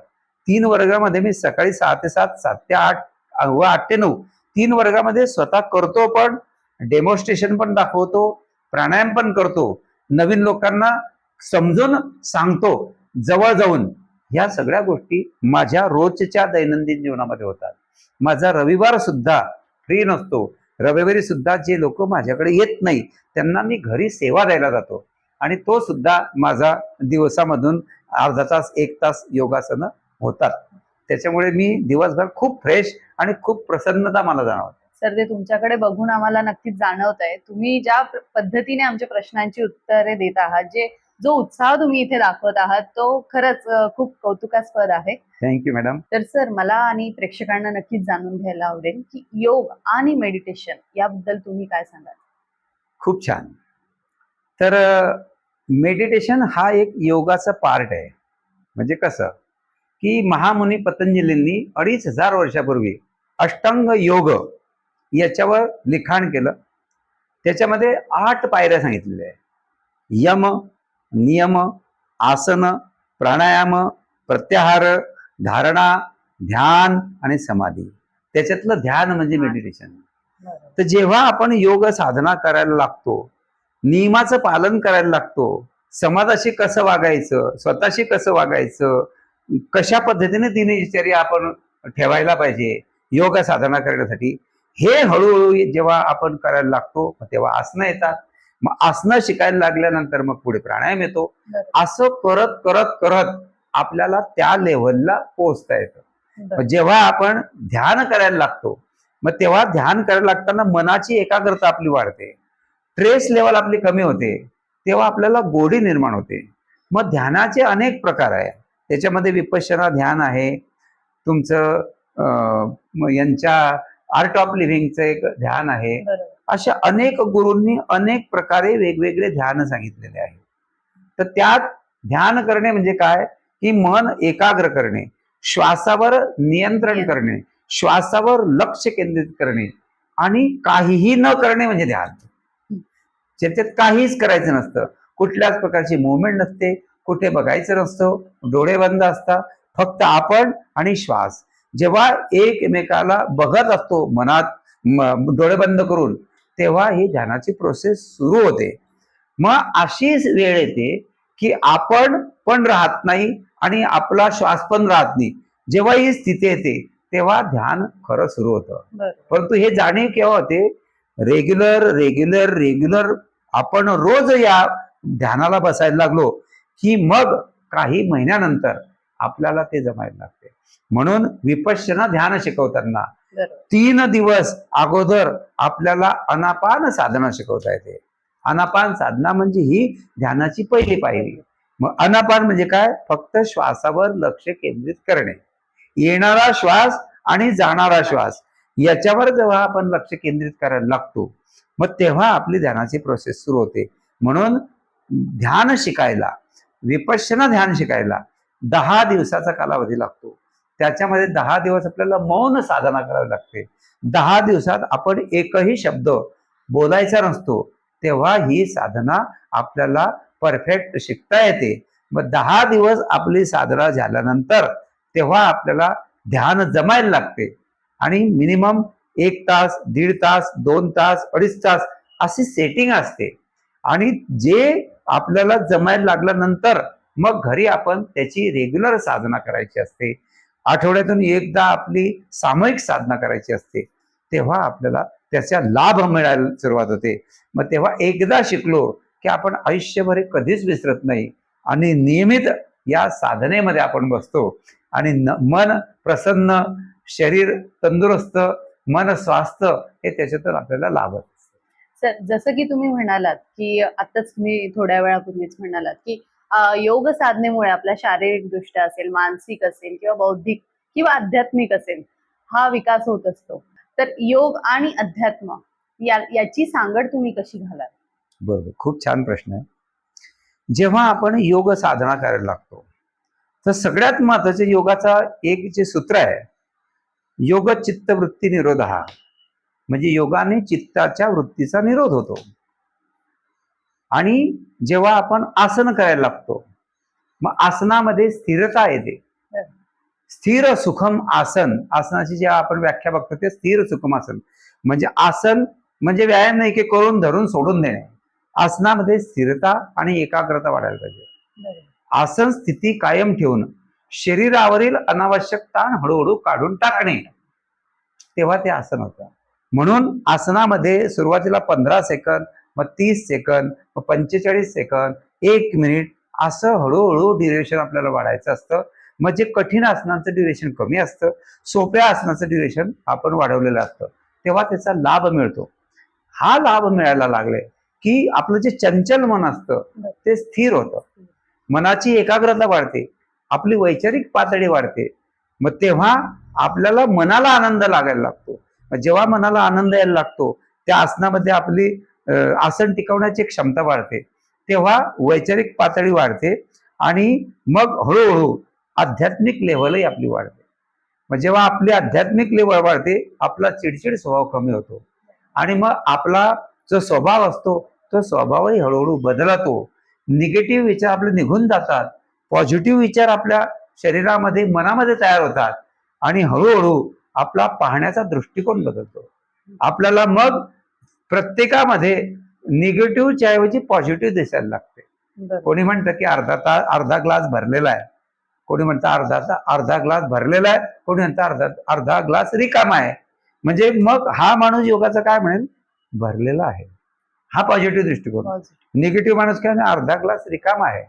3 वर्गामध्ये मी सकाळी 6 ते 7, 7 ते 8 व 8 ते 9 3 वर्गामध्ये स्वतः करतो, पण डेमॉन्स्ट्रेशन पण दाखवतो, प्राणायाम पण करतो, नवीन लोकांना समजून सांगतो जवळ जाऊन. ह्या सगळ्या गोष्टी माझ्या रोजच्या दैनंदिन जीवनामध्ये होतात. माझा रविवार सुद्धा फ्री नसतो. रविवारी सुद्धा जे लोक माझ्याकडे येत नाही त्यांना मी घरी सेवा द्यायला जातो आणि तो सुद्धा माझा दिवसामधून अर्धा तास 1 तास योगासनं होतात. त्याच्यामुळे मी दिवसभर खूप फ्रेश आणि खूप प्रसन्नता मला जाणवते. सर, ते तुमच्याकडे बघून आम्हाला नक्कीच जाणवत आहे. तुम्ही ज्या पद्धतीने आमच्या प्रश्नांची उत्तरे देत आहात, जो उत्साह तुम्ही इथे दाखवत आहात तो खरंच खूप कौतुकास्पद आहे. Thank you madam. तर सर, मला आणि प्रेक्षकांना नक्कीच जाणून घ्यायला आवडेल की योग आणि मेडिटेशन याबद्दल तुम्ही काय सांगाल? खूप छान. तर मेडिटेशन हा एक योगाचा पार्ट आहे. म्हणजे कसं की महामुनी पतंजलींनी 2500 वर्षापूर्वी अष्टांग योग याच्यावर लिखाण केलं. त्याच्यामध्ये 8 पायऱ्या सांगितलेल्या आहे. यम, नियम, आसन, प्राणायाम, प्रत्याहार, धारणा, ध्यान आणि समाधी. त्याच्यातलं ध्यान म्हणजे मेडिटेशन. तर जेव्हा आपण योग साधना करायला लागतो, नियमाचं पालन करायला लागतो, समाजाशी कसं वागायचं, स्वतःशी कसं वागायचं, कशा पद्धतीने दिनचर्या आपण ठेवायला पाहिजे योग साधना करण्यासाठी, हे हळूहळू जेव्हा आपण करायला लागतो तेव्हा आसनं येतात. मग आसनं शिकायला लागल्यानंतर मग पुढे प्राणायाम येतो. असं करत करत करत आपल्याला त्या लेव्हलला पोहोचता येतं. जेव्हा आपण ध्यान करायला लागतो मग तेव्हा ध्यान करायला लागताना मनाची एकाग्रता आपली वाढते, स्ट्रेस लेवल आपली कमी होते, तेव्हा आपल्याला गोडी निर्माण होते. मग ध्यानाचे अनेक प्रकार आहे. त्याच्यामध्ये विपश्यना ध्यान आहे, तुमचं यांच्या आर्ट ऑफ लिव्हिंगचं एक ध्यान आहे. अशा अनेक गुरूंनी अनेक प्रकारे वेगवेगळे ध्यान सांगितलेले आहे. तर त्यात ध्यान करणे म्हणजे काय की मन एकाग्र करणे, श्वासावर नियंत्रण करणे, श्वासावर लक्ष केंद्रित करणे आणि काहीही न करणे म्हणजे ध्यान. ज्याच्यात काहीच करायचं नसतं, कुठल्याच प्रकारची मुवमेंट नसते, कुठे बघायचं नसतं, डोळे बंद असतात, फक्त आपण आणि श्वास. जेव्हा एकमेकाला बघत असतो मनात डोळे बंद करून, तेव्हा ही ध्यानाची प्रोसेस सुरू होते. मग अशीच वेळ येते की आपण पण राहत नाही आणि आपला श्वास पण राहत नाही. जेव्हा ही स्थिती येते तेव्हा ध्यान खरं सुरू होतं. परंतु हे जाणीव केव्हा होते? रेग्युलर आपण रोज या ध्यानाला बसायला लागलो की मग काही महिन्यानंतर आपल्याला ते जमायला लागते. म्हणून विपश्यना ध्यान शिकवताना 3 दिवस अगोदर आपल्याला अनापान साधना शिकवता येते. अनापान साधना म्हणजे ही ध्यानाची पहिली पायरी. मग अनापान म्हणजे काय? फक्त श्वासावर लक्ष केंद्रित करणे. येणारा श्वास आणि जाणारा श्वास याच्यावर जेव्हा आपण लक्ष केंद्रित करायला लागतो, मग तेव्हा आपली ध्यानाची प्रोसेस सुरू होते. म्हणून ध्यान शिकायला, विपश्यना ध्यान शिकायला 10 दिवसाचा कालावधी लागतो. त्याच्यामध्ये 10 दिवस आपल्याला मौन साधना करावी लागते. 10 दिवसात आपण एकही शब्द बोलायचा नसतो. तेव्हा ही साधना आपल्याला परफेक्ट शिकता येते. मग 10 दिवस आपली साधना झाल्यानंतर तेव्हा आपल्याला ध्यान जमायला लागते आणि मिनिमम 1 तास, 1.5 तास, 2 तास, 2.5 तास अशी सेटिंग असते. आणि जे आपल्याला जमायला लागल्यानंतर मग घरी आपण त्याची रेग्युलर साधना करायची असते. आठवड्यातून एकदा आपली सामूहिक साधना करायची असते. तेव्हा आपल्याला त्याचा लाभ मिळायला सुरुवात होते. मग तेव्हा एकदा शिकलो की आपण आयुष्यभर हे कधीच विसरत नाही आणि नियमित या साधनेमध्ये आपण बसतो आणि मन प्रसन्न, शरीर तंदुरुस्त, मन स्वास्थ्य हे त्याच्यातून आपल्याला लाभत. सर, जसं की तुम्ही म्हणालात की आताच तुम्ही थोड्या वेळापूर्वीच म्हणालात की योग साधनेमुळे आपला शारीरिक दृष्ट्या असेल, मानसिक असेल किंवा बौद्धिक किंवा आध्यात्मिक असेल, हा विकास होत असतो. तर योग आणि अध्यात्म याची सांगड तुम्ही कशी घालाल? बरोबर, खूप छान प्रश्न आहे. जेव्हा आपण योग साधना करायला लागतो तर सगळ्यात महत्वाचे योगाचा एक जे सूत्र आहे, योग चित्त वृत्ती निरोध, हा म्हणजे योगाने चित्ताच्या वृत्तीचा निरोध होतो. आणि जेव्हा आपण आसन करायला लागतो मग आसनामध्ये स्थिरता येते. स्थिर सुखम आसन, आसनाची जेव्हा आपण व्याख्या बघतो ते स्थिर सुखम आसन म्हणजे आसन म्हणजे व्यायाम नाही की करून धरून सोडून देणे. आसनामध्ये स्थिरता आणि एकाग्रता वाढायला पाहिजे. आसन स्थिती कायम ठेवून शरीरावरील अनावश्यक ताण हळूहळू काढून टाकणे, तेव्हा ते आसन होतं. म्हणून आसनामध्ये सुरुवातीला 15 सेकंद, मग 30 सेकंद, मग 45 सेकंद, 1 मिनिट असं हळूहळू ड्युरेशन आपल्याला वाढायचं असतं. मग जे कठीण आसनाचं ड्युरेशन कमी असतं, सोप्या आसनाचं ड्युरेशन आपण वाढवलेलं असतं, तेव्हा त्याचा लाभ मिळतो. हा लाभ मिळायला लागले की आपलं जे चंचल मन असतं ते स्थिर होतं, मनाची एकाग्रता वाढते, आपली वैचारिक पातळी वाढते. मग तेव्हा आपल्याला मनाला आनंद लागायला लागतो. जेव्हा मनाला आनंद यायला लागतो त्या आसनामध्ये आपली आसन टिकवण्याची क्षमता वाढते, तेव्हा वैचारिक पातळी वाढते आणि मग हळूहळू आध्यात्मिक लेव्हलही आपली वाढते. मग जेव्हा आपली आध्यात्मिक लेव्हल वाढते आपला चिडचिड स्वभाव कमी होतो आणि मग आपला जो स्वभाव असतो तो स्वभावही हळूहळू बदलतो. निगेटिव्ह विचार आपले निघून जातात, पॉझिटिव्ह विचार आपल्या शरीरामध्ये मनामध्ये तयार होतात आणि हळूहळू आपला पाहण्याचा दृष्टिकोन बदलतो. आपल्याला मग प्रत्येकामध्ये निगेटिव्हच्या ऐवजी पॉझिटिव्ह दिसायला लागते. कोणी म्हणतं की अर्धा ग्लास भरलेला आहे, कोणी म्हणतं अर्धा ग्लास भरलेला आहे, कोणी म्हणतं अर्धा ग्लास रिकामा आहे. म्हणजे मग हा माणूस योगाचा काय म्हणेल, भरलेला आहे, हा पॉझिटिव्ह दृष्टिकोन. निगेटिव्ह माणूस काय, अर्धा ग्लास रिकामा आहे.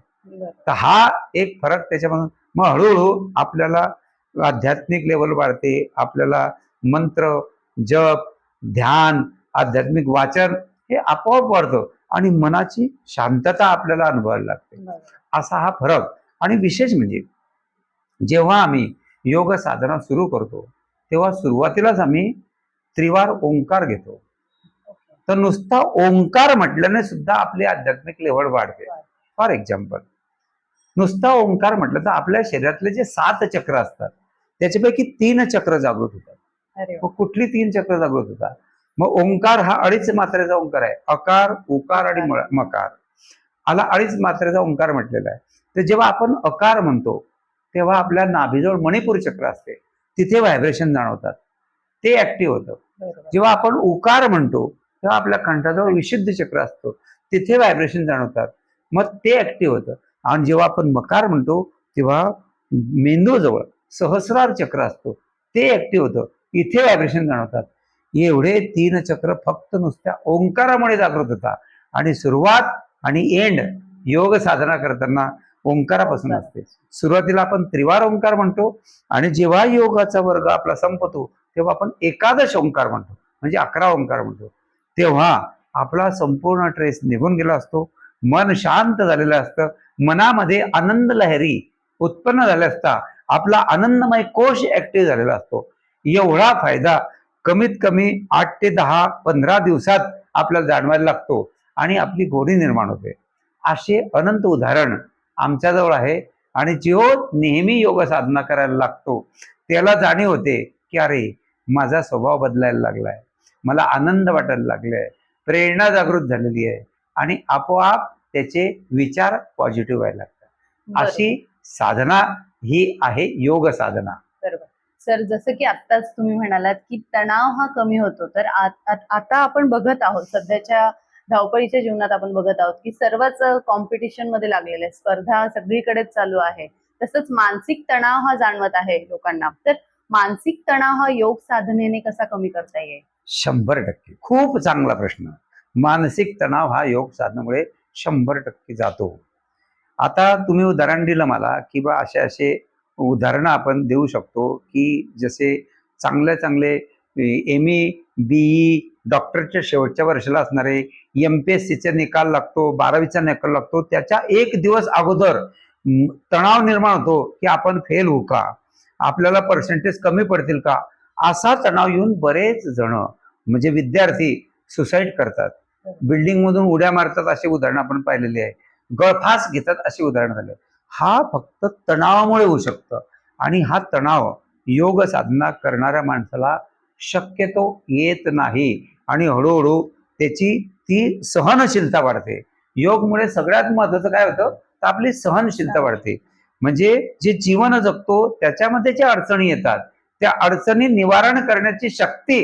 तर हा एक फरक त्याच्यामधून मग हळूहळू आपल्याला आध्यात्मिक लेवल वाढते. आपल्याला मंत्र, जप, ध्यान, आध्यात्मिक वाचन हे आपोआप वाढतं आणि मनाची शांतता आपल्याला अनुभवायला लागते. असा हा फरक. आणि विशेष म्हणजे जेव्हा आम्ही योग साधना सुरू करतो तेव्हा सुरुवातीलाच आम्ही त्रिवार ओंकार घेतो. तर नुसता ओंकार म्हटल्याने सुद्धा आपली आध्यात्मिक लेवल वाढते. फॉर एक्झाम्पल, नुसता ओंकार म्हटलं तर आपल्या शरीरातले जे 7 चक्र असतात त्याच्यापैकी 3 चक्र जागृत होतात. कुठली 3 चक्र जागृत होतात? मग ओंकार हा 2.5 मात्रेचा ओंकार आहे. अकार, उकार आणि मकार, आला 2.5 मात्रेचा ओंकार म्हटलेला आहे. तर जेव्हा आपण अकार म्हणतो तेव्हा आपल्या नाभीजवळ मणिपूर चक्र असते, तिथे व्हायब्रेशन जाणवतात, ते ऍक्टिव्ह होतं. जेव्हा आपण उकार म्हणतो तेव्हा आपल्या कंठाजवळ विशुद्ध चक्र असतो, तिथे व्हायब्रेशन जाणवतात, मग ते ऍक्टिव्ह होतं. आणि जेव्हा आपण मकार म्हणतो तेव्हा मेंदूजवळ सहस्रार चक्र असतो, ते ऍक्टिव्ह होतं, इथे व्हायब्रेशन जाणवतात. एवढे 3 चक्र फक्त नुसत्या ओंकारामुळे जागृत होतात. आणि सुरुवात आणि एंड योग साधना करताना ओंकारापासून असते. सुरुवातीला आपण त्रिवार ओंकार म्हणतो आणि जेव्हा योगाचा वर्ग आपला संपतो तेव्हा आपण एकादश ओंकार म्हणतो, म्हणजे 11 ओंकार म्हणतो. तेव्हा आपला संपूर्ण ट्रेस निघून गेला असतो, मन शांत झालेलं असतं, मनामध्ये आनंद लहरी उत्पन्न झाल्या असता आपला आनंदमय कोश ऍक्टिव्ह झालेला असतो. एवढा फायदा कमीत कमी 8 ते 10 15 दिवसात आपल्याला जाणवायला लागतो आणि आपली गोडी निर्माण होते. असे अनंत उदाहरण आमच्याजवळ आहे. आणि जो नेहमी योग साधना करायला लागतो त्याला जाणीव होते की अरे माझा स्वभाव बदलायला लागलाय, मला आनंद वाटायला लागलाय, प्रेरणा जागृत झालेली आहे आणि आपोआप त्याचे विचार पॉझिटिव्ह व्हायला लागतात. बरोबर. अशी साधना ही आहे योग साधना. बरोबर. सर, जसं की आत्ताच तुम्ही म्हणालात की तणाव हा कमी होतो, तर आता आपण बघत आहोत सध्याच्या धावपळीच्या जीवनात आपण बघत आहोत की सर्वच कॉम्पिटिशन मध्ये लागलेले आहे. स्पर्धा सगळीकडेच चालू आहे. तसंच मानसिक तणाव हा जाणवत आहे लोकांना. तर मानसिक तणाव हा योग साधनेने कसा कमी करता येईल? 100% खूप चांगला प्रश्न. मानसिक तणाव हा योग साधनामुळे 100% जातो. आता तुम्ही उदाहरण दिलं मला की बा असे उदाहरणं आपण देऊ शकतो की जसे चांगले चांगले ME, BE, डॉक्टरच्या शेवटच्या वर्षाला असणारे, MPSCचा निकाल लागतो, 12वीचा निकाल लागतो, त्याच्या एक दिवस अगोदर तणाव निर्माण होतो की आपण फेल होऊ का, आपल्याला पर्सेंटेज कमी पडतील का, असा तणाव येऊन बरेच जण म्हणजे विद्यार्थी सुसाईड करतात, बिल्डिंग मधून उड्या मारतात, अशी उदाहरणं आपण पाहिलेली आहे, गळफास घेतात, अशी उदाहरणं झाले. हा फक्त तणावामुळे होऊ शकतं आणि हा तणाव योग साधना करणाऱ्या माणसाला शक्यतो येत नाही आणि हळूहळू त्याची ती सहनशीलता वाढते. योगमुळे सगळ्यात महत्वाचं काय होतं तर आपली सहनशीलता वाढते. म्हणजे जे जीवन जगतो त्याच्यामध्ये ज्या अडचणी येतात त्या अडचणी निवारण करण्याची शक्ती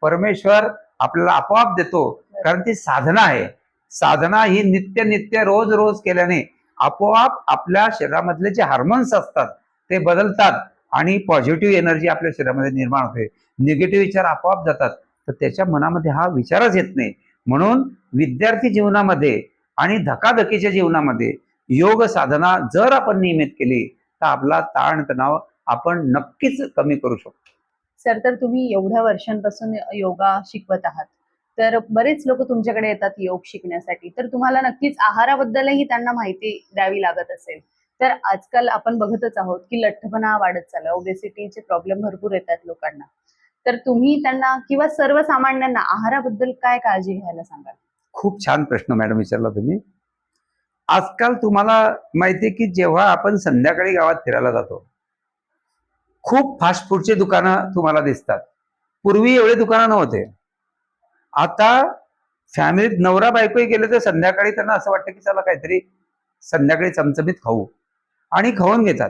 परमेश्वर आपल्याला आपोआप देतो, कारण ती साधना आहे. साधना ही नित्य नित्य रोज रोज केल्याने आपोआप आपल्या शरीरामधले जे हार्मोन्स असतात ते बदलतात आणि पॉझिटिव्ह एनर्जी आपल्या शरीरामध्ये निर्माण होते. निगेटिव्ह विचार आपोआप जातात. तर त्याच्या मनामध्ये हा विचारच येत नाही. म्हणून विद्यार्थी जीवनामध्ये आणि धकाधकीच्या जीवनामध्ये योग साधना जर आपण नियमित केली तर आपला ताण तणाव आपण नक्कीच कमी करू शकतो. सर, तर तुम्ही एवढ्या वर्षांपासून योगा शिकवत आहात, तर बरेच लोक तुमच्याकडे येतात योग शिकण्यासाठी, तर तुम्हाला नक्कीच आहाराबद्दलही त्यांना माहिती द्यावी लागत असेल. तर आजकाल आपण बघतच आहोत की लठ्ठपणा वाढत चालला, ओबेसिटीचे प्रॉब्लेम भरपूर येतात लोकांना. तर तुम्ही त्यांना किंवा सर्वसामान्यांना आहाराबद्दल काय काळजी घ्यायला सांगाल? खूप छान प्रश्न मॅडम विचारला तुम्ही. आजकाल तुम्हाला माहिती आहे की जेव्हा आपण संध्याकाळी गावात फिरायला जातो खूप फास्ट फूडचे दुकानं तुम्हाला दिसतात. पूर्वी एवढे दुकानं नव्हते. आता फॅमिलीत नवरा बायकोही गेले तर संध्याकाळी त्यांना असं वाटतं की चला काहीतरी संध्याकाळी चमचमीत खाऊ आणि खाऊन घेतात.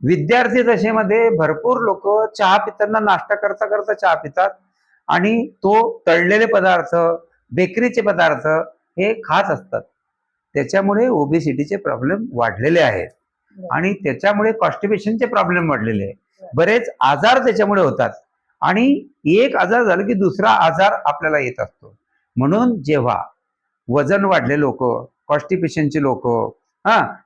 विद्यार्थी दशेमध्ये भरपूर लोक चहा पिताना नाश्ता करता करता चहा पितात आणि तो तळलेले पदार्थ, बेकरीचे पदार्थ हे खात असतात. त्याच्यामुळे ओबेसिटीचे प्रॉब्लेम वाढलेले आहेत आणि त्याच्यामुळे कॉन्स्टिपेशनचे प्रॉब्लेम वाढलेले आहेत. बरेच आजार त्याच्यामुळे होतात आणि एक आजार झाला की दुसरा आजार आपल्याला येत असतो. म्हणून जेव्हा वजन वाढले लोक, कॉन्स्टिपेशनचे लोक,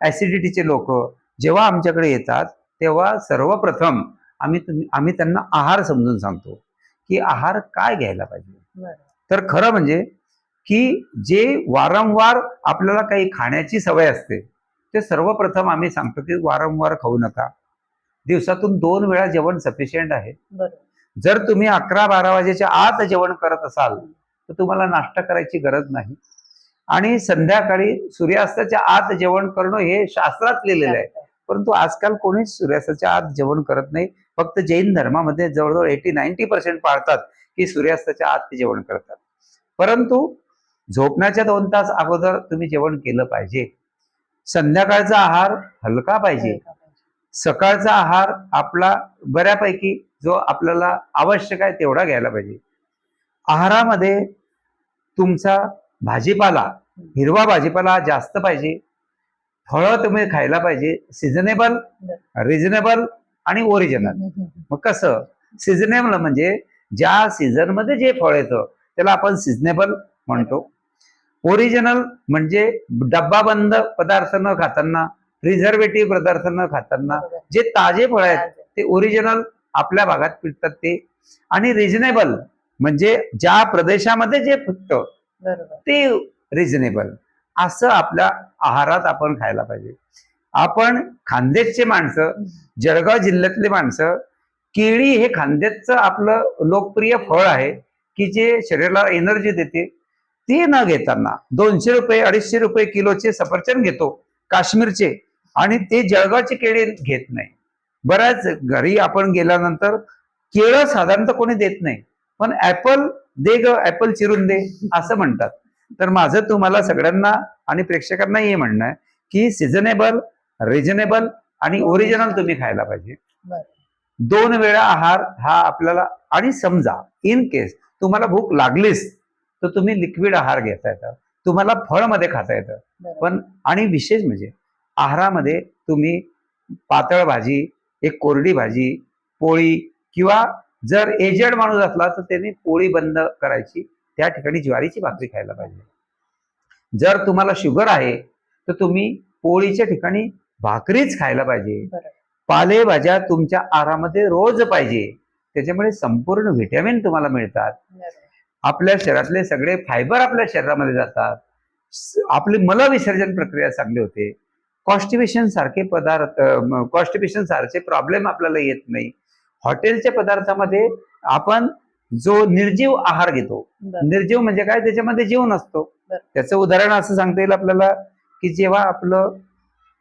ऍसिडिटीचे लोक जेव्हा आमच्याकडे येतात तेव्हा सर्वप्रथम आम्ही त्यांना आहार समजून सांगतो की आहार काय घ्यायला पाहिजे. तर खरं म्हणजे की जे वारंवार आपल्याला काही खाण्याची सवय असते ते सर्वप्रथम आम्ही सांगतो की वारंवार खाऊ नका. दिवसातून 2 वेळा जेवण सफिशियंट आहे. जर तुम्ही 11-12 वाजेच्या आत जेवण करत असाल तर तुम्हाला नाश्ता करायची गरज नाही आणि संध्याकाळी सूर्यास्ताच्या आत जेवण करणं हे शास्त्रात लिहिलेलं आहे. परंतु आजकाल कोणीच सूर्यास्ताच्या आत जेवण करत नाही. फक्त जैन धर्मामध्ये जवळजवळ 80-90% पाळतात की सूर्यास्ताच्या आत ते जेवण करतात. परंतु झोपण्याच्या 2 तास अगोदर तुम्ही जेवण केलं पाहिजे. संध्याकाळचा आहार हलका पाहिजे. सकाळचा आहार आपला बऱ्यापैकी जो आपल्याला आवश्यक आहे तेवढा घ्यायला पाहिजे. आहारामध्ये तुमचा भाजीपाला, हिरवा भाजीपाला जास्त पाहिजे. फळं तुम्ही खायला पाहिजे. सिझनेबल, रिझनेबल आणि ओरिजिनल. मग कसं सिझनेबल म्हणजे ज्या सीझन मध्ये जे फळ येतं त्याला आपण सिझनेबल म्हणतो. ओरिजिनल म्हणजे डब्बा बंद पदार्थ न खाताना, प्रिझर्वेटिव्ह पदार्थ न खाताना जे ताजे फळ आहेत ते ओरिजिनल आपल्या भागात पिकतात ते. आणि रिझनेबल म्हणजे ज्या प्रदेशामध्ये जे पिकतं ते रिझनेबल. असं आपल्या आहारात आपण खायला पाहिजे. आपण खानदेशचे माणसं, जळगाव जिल्ह्यातले माणसं केळी हे खांद्याचं आपलं लोकप्रिय फळ आहे की जे शरीराला एनर्जी देते. ते न घेताना 200 रुपये 250 रुपये किलोचे सफरचंद घेतो काश्मीरचे, आणि ते जळगावचे केळी घेत नाही. बऱ्याच घरी आपण गेल्यानंतर केळं साधारणतः कोणी देत नाही, पण ऍपल दे ग, ऍपल चिरून दे असं म्हणतात. तर माझं तुम्हाला सगळ्यांना आणि प्रेक्षकांना हे म्हणणं आहे की सिझनेबल, रिजनेबल आणि ओरिजिनल तुम्ही खायला पाहिजे. बरं. 2 वेळा आहार हा आपल्याला, आणि समजा इन केस तुम्हाला भूक लागलीच तर तुम्ही लिक्विड आहार घेता येतं, तुम्हाला फळमध्ये खाता येतं. बरोबर. पण आणि विशेष म्हणजे आहारामध्ये तुम्ही पातळ भाजी, एक कोरडी भाजी, पोळी, किंवा जर एजेड माणूस असला तर त्यांनी पोळी बंद करायची, त्या ठिकाणी ज्वारीची भाकरी खायला पाहिजे. जर तुम्हाला शुगर आहे तर तुम्ही पोळीच्या ठिकाणी भाकरीच खायला पाहिजे. बरं. पालेभाज्या तुमच्या आहारामध्ये रोज पाहिजे, त्याच्यामुळे संपूर्ण व्हिटॅमिन तुम्हाला मिळतात. बरं. आपल्या शरीरातले सगळे फायबर आपल्या शरीरामध्ये जातात. आपली मलविसर्जन प्रक्रिया चांगली होते. कॉन्स्टिपेशन सारखे पदार्थ, कॉन्स्टिपेशन सारखे प्रॉब्लेम आपल्याला येत नाही. हॉटेलच्या पदार्थामध्ये आपण जो निर्जीव आहार घेतो, बरं. निर्जीव म्हणजे काय, त्याच्यामध्ये जीव नसतो. बरं. त्याचं उदाहरण असं सांगता येईल आपल्याला की जेव्हा आपलं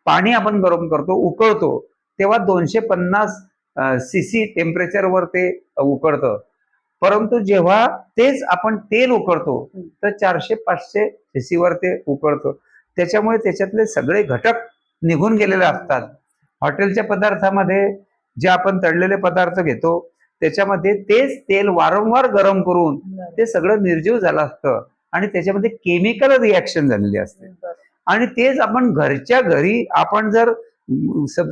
पाणी आपण गरम करतो, उकळतो, तेव्हा 250 सीसी टेम्परेचरवर ते उकळतं. परंतु जेव्हा तेच आपण तेल उकळतो तर 400-500 सीसीवर ते उकळतं. त्याच्यामुळे त्याच्यातले सगळे घटक निघून गेलेले असतात. हॉटेलच्या पदार्थामध्ये जे आपण तळलेले पदार्थ घेतो त्याच्यामध्ये तेच तेल वारंवार गरम करून बरं. ते सगळं निर्जीव झालं असतं आणि त्याच्यामध्ये केमिकल रिॲक्शन झालेली असते. बरं. आणि तेच आपण घरच्या घरी आपण जर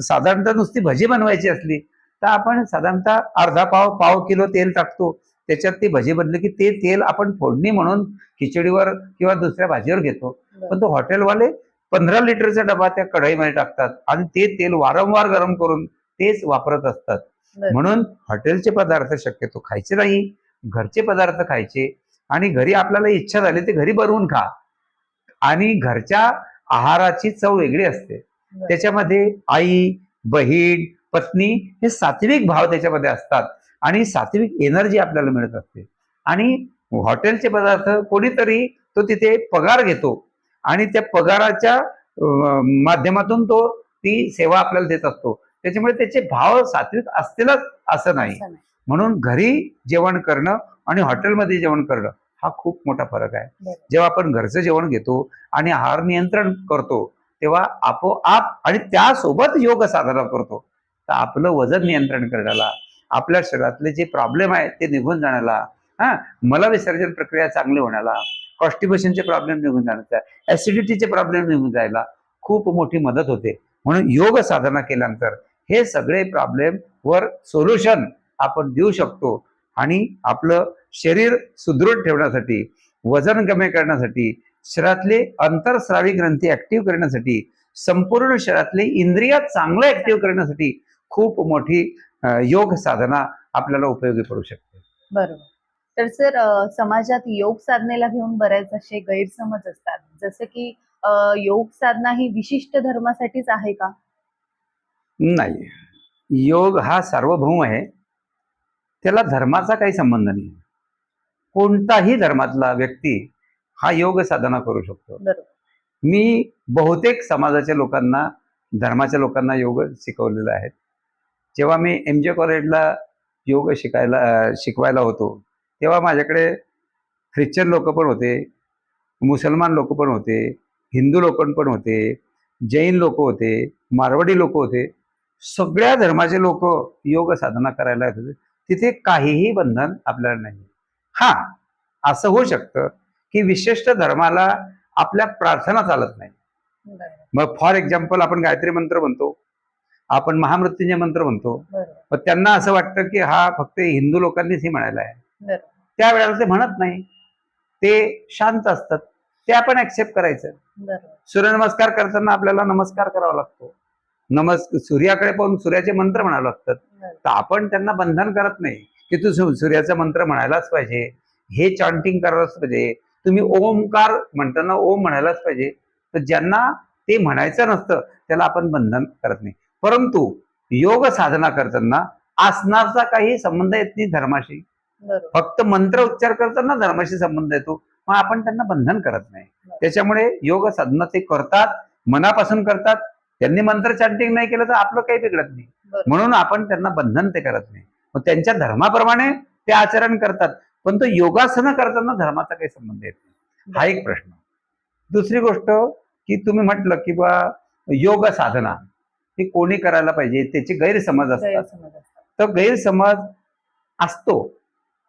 साधारणतः नुसती भजी बनवायची असली तर आपण साधारणतः अर्धा पाव किलो तेल टाकतो, त्याच्यात ती भजी बनली की ते तेल आपण फोडणी म्हणून खिचडीवर किंवा दुसऱ्या भाजीवर घेतो. बरं. पण तो हॉटेलवाले 15 लिटरचा डबा त्या कढईमध्ये टाकतात आणि ते तेल वारंवार गरम करून तेच वापरत असतात. बरं. म्हणून हॉटेलचे पदार्थ शक्यतो खायचे नाही, घरचे पदार्थ खायचे. आणि घरी आपल्याला इच्छा झाली ते घरी बनवून खा. आणि घरच्या आहाराची चव वेगळी असते. बरं. त्याच्यामध्ये आई, बहीण, पत्नी हे सात्विक भाव त्याच्यामध्ये असतात आणि सात्विक एनर्जी आपल्याला मिळत असते. आणि हॉटेलचे पदार्थ कोणीतरी तो तिथे पगार घेतो आणि त्या पगाराच्या माध्यमातून तो ती सेवा आपल्याला देत असतो, त्याच्यामुळे त्याचे भाव सात्विक असतीलच असं नाही. असं नाही. म्हणून घरी जेवण करणं आणि हॉटेलमध्ये जेवण करणं हा खूप मोठा फरक आहे. बरं. जेव्हा आपण घरचं जेवण घेतो आणि आहार नियंत्रण करतो तेव्हा आपोआप आणि त्यासोबत योग साधना करतो तर आपलं वजन नियंत्रण करण्याला, आपल्या शरीरातले जे प्रॉब्लेम आहेत ते निघून जाण्याला, मलविसर्जन प्रक्रिया चांगली होण्याला, कॉन्स्टिपेशनचे प्रॉब्लेम निघून जाण्याचा, ऍसिडिटीचे प्रॉब्लेम निघून जायला खूप मोठी मदत होते. म्हणून योग साधना केल्यानंतर हे सगळे प्रॉब्लेम वर सोल्युशन आपण देऊ शकतो. आणि आपलं शरीर सुदृढ ठेवण्यासाठी, वजन कमी करण्यासाठी, शरीरातले अंतरस्रावी ग्रंथी ऍक्टिव्ह करण्यासाठी, संपूर्ण शरीरातले इंद्रिय चांगलं ऍक्टिव्ह करण्यासाठी खूप मोठी योग साधना आपल्याला उपयोगी पडू शकते. बरोबर. तर सर, समाजात योग साधनेला घेऊन बरेच असे गैरसमज असतात, जसं की योग साधना ही विशिष्ट धर्मासाठीच आहे का? नाही, योग हा सार्वभौम आहे, त्याला धर्माचा काही संबंध नाही. कोणताही धर्मातला व्यक्ती हा योग साधना करू शकतो. बरोबर. मी बहुतेक समाजाच्या लोकांना, धर्माच्या लोकांना योग शिकवलेला आहे. जेव्हा मी MJ कॉलेजला योग शिकवायला होतो तेव्हा माझ्याकडे ख्रिश्चन लोक पण होते, मुसलमान लोक पण होते, हिंदू लोक पण होते, जैन लोक होते, मारवाडी लोक होते. सगळ्या धर्माचे लोक योग साधना करायला येत होते. तिथे काहीही बंधन आपल्याला नाही. हा, असं होऊ शकतं की विशिष्ट धर्माला आपल्या प्रार्थना चालत नाही. बरोबर. मग फॉर एक्झाम्पल आपण गायत्री मंत्र म्हणतो, आपण महामृत्युंजय मंत्र म्हणतो, बरोबर. पण त्यांना असं वाटतं की हा फक्त हिंदू लोकांनीच ही म्हणायला आहे. बरोबर. त्यावेळेला ते म्हणत नाही, ते शांत असतात, ते आपण ऍक्सेप्ट करायचं. बरोबर. सूर्यनमस्कार करताना आपल्याला नमस्कार करावा लागतो, सूर्याकडे पाहून सूर्याचे मंत्र म्हणावे लागतात. बरोबर. तर आपण त्यांना बंधन करत नाही की तू सूर्याचा मंत्र म्हणायलाच पाहिजे, हे चॉन्टिंग करायलाच पाहिजे, तुम्ही ओमकार म्हणताना ओम म्हणायलाच पाहिजे. तर ज्यांना ते म्हणायचं नसतं त्याला आपण बंधन करत नाही. परंतु योग साधना करताना आसनाचा काही संबंध येत नाही धर्माशी. बरोबर. फक्त मंत्र उच्चार करताना धर्माशी संबंध येतो, मग आपण त्यांना बंधन करत नाही. त्याच्यामुळे योग साधना ते करतात, मनापासून करतात. त्यांनी मंत्र चॅन्टिंग नाही केलं तर आपलं काही बिघडत नाही, बरोबर. म्हणून आपण त्यांना बंधन ते करत नाही. मग त्यांच्या धर्माप्रमाणे ते आचरण करतात, पण तो योगासनं करताना धर्माचा काही संबंध येत नाही. हा एक प्रश्न. दुसरी गोष्ट की तुम्ही म्हटलं की बा योग साधना ही कोणी करायला पाहिजे, त्याचे गैरसमज असतात. गैरसमज असतात. तर गैरसमज असतो,